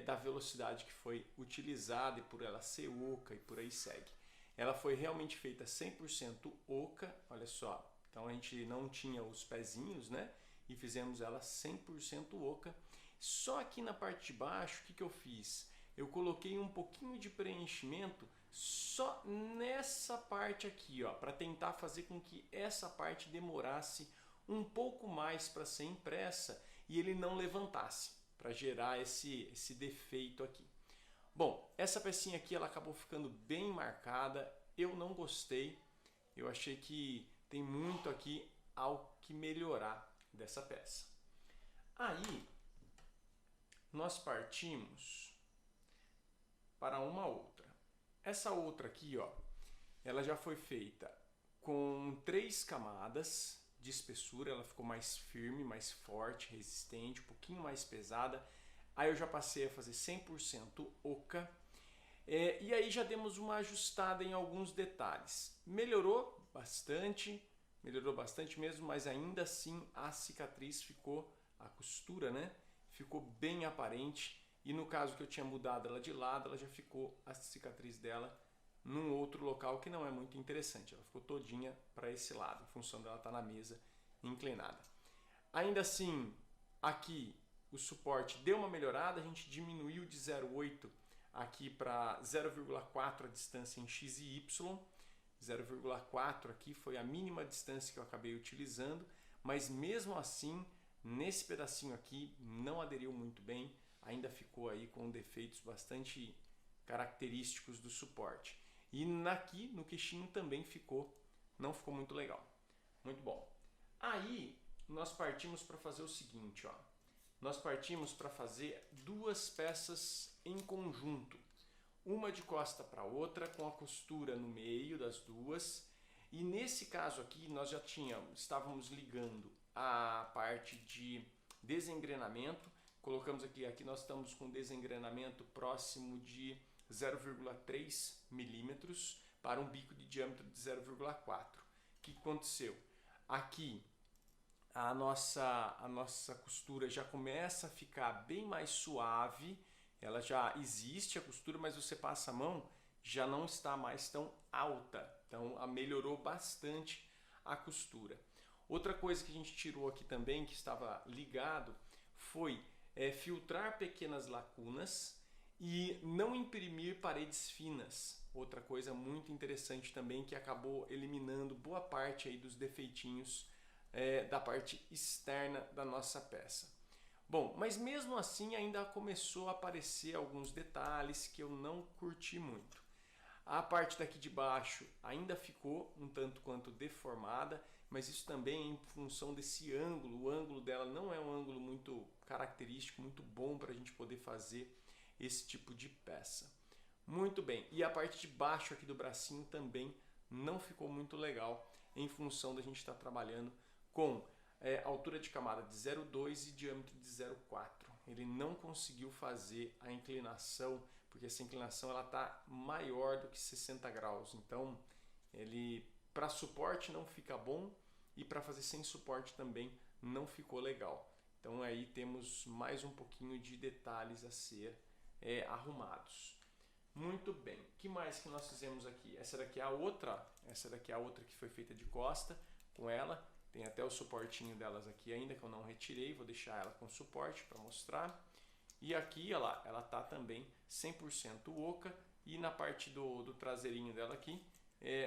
da velocidade que foi utilizada e por ela ser oca e por aí segue. Ela foi realmente feita 100% oca, olha só. Então a gente não tinha os pezinhos, né? E fizemos ela 100% oca. Só aqui na parte de baixo, o que eu fiz? Eu coloquei um pouquinho de preenchimento só nessa parte aqui, ó, para tentar fazer com que essa parte demorasse um pouco mais para ser impressa e ele não levantasse, para gerar esse defeito aqui. Bom, essa pecinha aqui ela acabou ficando bem marcada, eu não gostei, eu achei que tem muito aqui ao que melhorar dessa peça. Aí nós partimos para uma outra. Essa outra aqui, ó, ela já foi feita com 3 camadas de espessura, ela ficou mais firme, mais forte, resistente, um pouquinho mais pesada. Aí eu já passei a fazer 100% oca. E aí já demos uma ajustada em alguns detalhes. Melhorou bastante mesmo, mas ainda assim a cicatriz ficou, a costura, né? Ficou bem aparente. E no caso que eu tinha mudado ela de lado, ela já ficou a cicatriz dela num outro local que não é muito interessante. Ela ficou todinha para esse lado, em função dela estar na mesa inclinada. Ainda assim, aqui o suporte deu uma melhorada, a gente diminuiu de 0,8 aqui para 0,4 a distância em X e Y. 0,4 aqui foi a mínima distância que eu acabei utilizando, mas mesmo assim, nesse pedacinho aqui não aderiu muito bem, ainda ficou aí com defeitos bastante característicos do suporte. E aqui no queixinho também não ficou muito legal. Muito bom. Aí nós partimos para fazer o seguinte, ó. Nós partimos para fazer 2 peças em conjunto. Uma de costa para outra, com a costura no meio das duas. E nesse caso aqui, nós já estávamos ligando a parte de desengrenamento. Colocamos aqui nós estamos com desengrenamento próximo de 0,3 milímetros para um bico de diâmetro de 0,4. O que aconteceu? Aqui a nossa costura já começa a ficar bem mais suave. Ela já existe a costura, mas você passa a mão, já não está mais tão alta. Então melhorou bastante a costura. Outra coisa que a gente tirou aqui também, que estava ligado, foi filtrar pequenas lacunas e não imprimir paredes finas. Outra coisa muito interessante também, que acabou eliminando boa parte aí dos defeitinhos da parte externa da nossa peça. Bom, mas mesmo assim ainda começou a aparecer alguns detalhes que eu não curti muito. A parte daqui de baixo ainda ficou um tanto quanto deformada, mas isso também é em função desse ângulo. O ângulo dela não é um ângulo muito característico, muito bom para a gente poder fazer esse tipo de peça. Muito bem, e a parte de baixo aqui do bracinho também não ficou muito legal, em função da gente estar trabalhando com altura de camada de 0,2 e diâmetro de 0,4. Ele não conseguiu fazer a inclinação, porque essa inclinação ela está maior do que 60 graus. Então, ele para suporte não fica bom e para fazer sem suporte também não ficou legal. Então aí temos mais um pouquinho de detalhes a ser arrumados. Muito bem. O que mais que nós fizemos aqui? Essa daqui é a outra que foi feita de costa com ela. Tem até o suportinho delas aqui ainda, que eu não retirei. Vou deixar ela com suporte para mostrar. E aqui ela tá também 100% oca. E na parte do traseirinho dela aqui,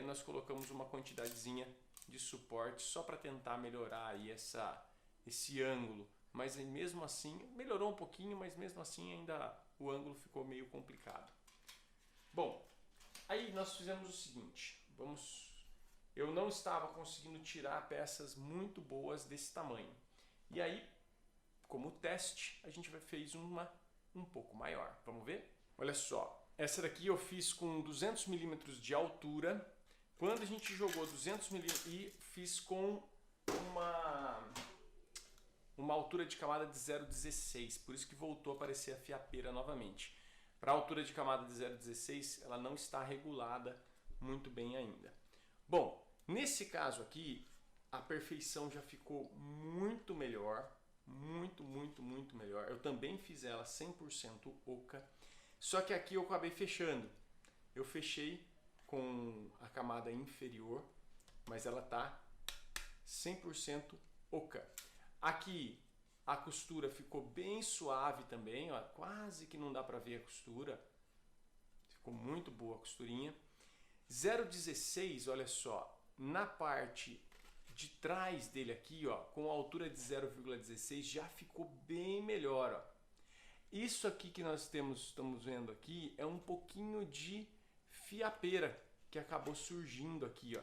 nós colocamos uma quantidadezinha de suporte só para tentar melhorar aí esse ângulo. Mas mesmo assim, melhorou um pouquinho, mas mesmo assim ainda o ângulo ficou meio complicado. Bom, Aí nós fizemos o seguinte, eu não estava conseguindo tirar peças muito boas desse tamanho. E aí, como teste, a gente fez uma um pouco maior. Vamos ver? Olha só, essa daqui eu fiz com 200 milímetros de altura. Quando a gente jogou 200 milímetros e fiz com uma altura de camada de 0,16, por isso que voltou a aparecer a fiapeira novamente. Para a altura de camada de 0,16, ela não está regulada muito bem ainda. Bom, nesse caso aqui, a perfeição já ficou muito melhor, muito melhor. Eu também fiz ela 100% oca, só que aqui eu acabei fechando. Eu fechei com a camada inferior, mas ela tá 100% oca. Aqui a costura ficou bem suave também, ó, quase que não dá para ver a costura. Ficou muito boa a costurinha. 0,16, olha só, na parte de trás dele aqui, ó, com a altura de 0,16 já ficou bem melhor, ó. Isso aqui que nós estamos vendo aqui é um pouquinho de fiapeira que acabou surgindo aqui, ó.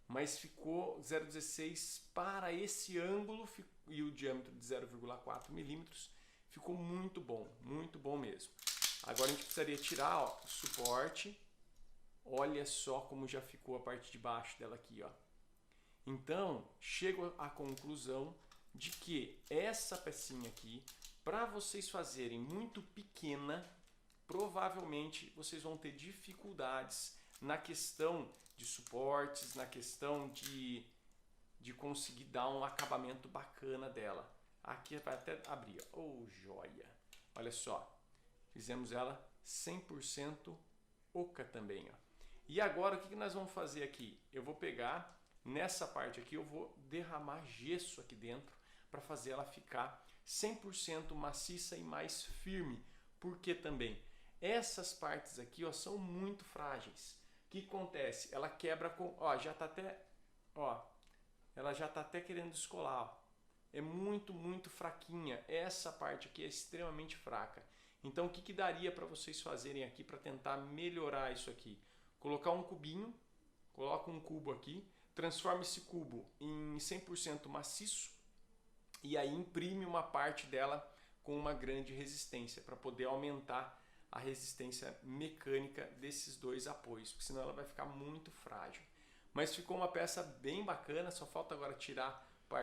Mas ficou 0,16 para esse ângulo e o diâmetro de 0,4 milímetros. Ficou muito bom mesmo. Agora a gente precisaria tirar, ó, o suporte. Olha só como já ficou a parte de baixo dela aqui, ó. Então, chego à conclusão de que essa pecinha aqui, para vocês fazerem muito pequena, provavelmente vocês vão ter dificuldades na questão de suportes, na questão de conseguir dar um acabamento bacana dela. Aqui vai até abrir, ó. Oh, joia! Olha só, fizemos ela 100% oca também, ó. E agora o que nós vamos fazer aqui? Eu vou pegar, nessa parte aqui, eu vou derramar gesso aqui dentro para fazer ela ficar 100% maciça e mais firme. Porque também essas partes aqui, ó, são muito frágeis. O que acontece? Ela quebra com, ó, já tá até, ó, ela já tá até querendo descolar, ó. É muito fraquinha. Essa parte aqui é extremamente fraca. Então o que daria para vocês fazerem aqui para tentar melhorar isso aqui? Colocar um cubinho, coloca um cubo aqui, transforma esse cubo em 100% maciço e aí imprime uma parte dela com uma grande resistência para poder aumentar a resistência mecânica desses dois apoios, porque senão ela vai ficar muito frágil. Mas ficou uma peça bem bacana, só falta agora tirar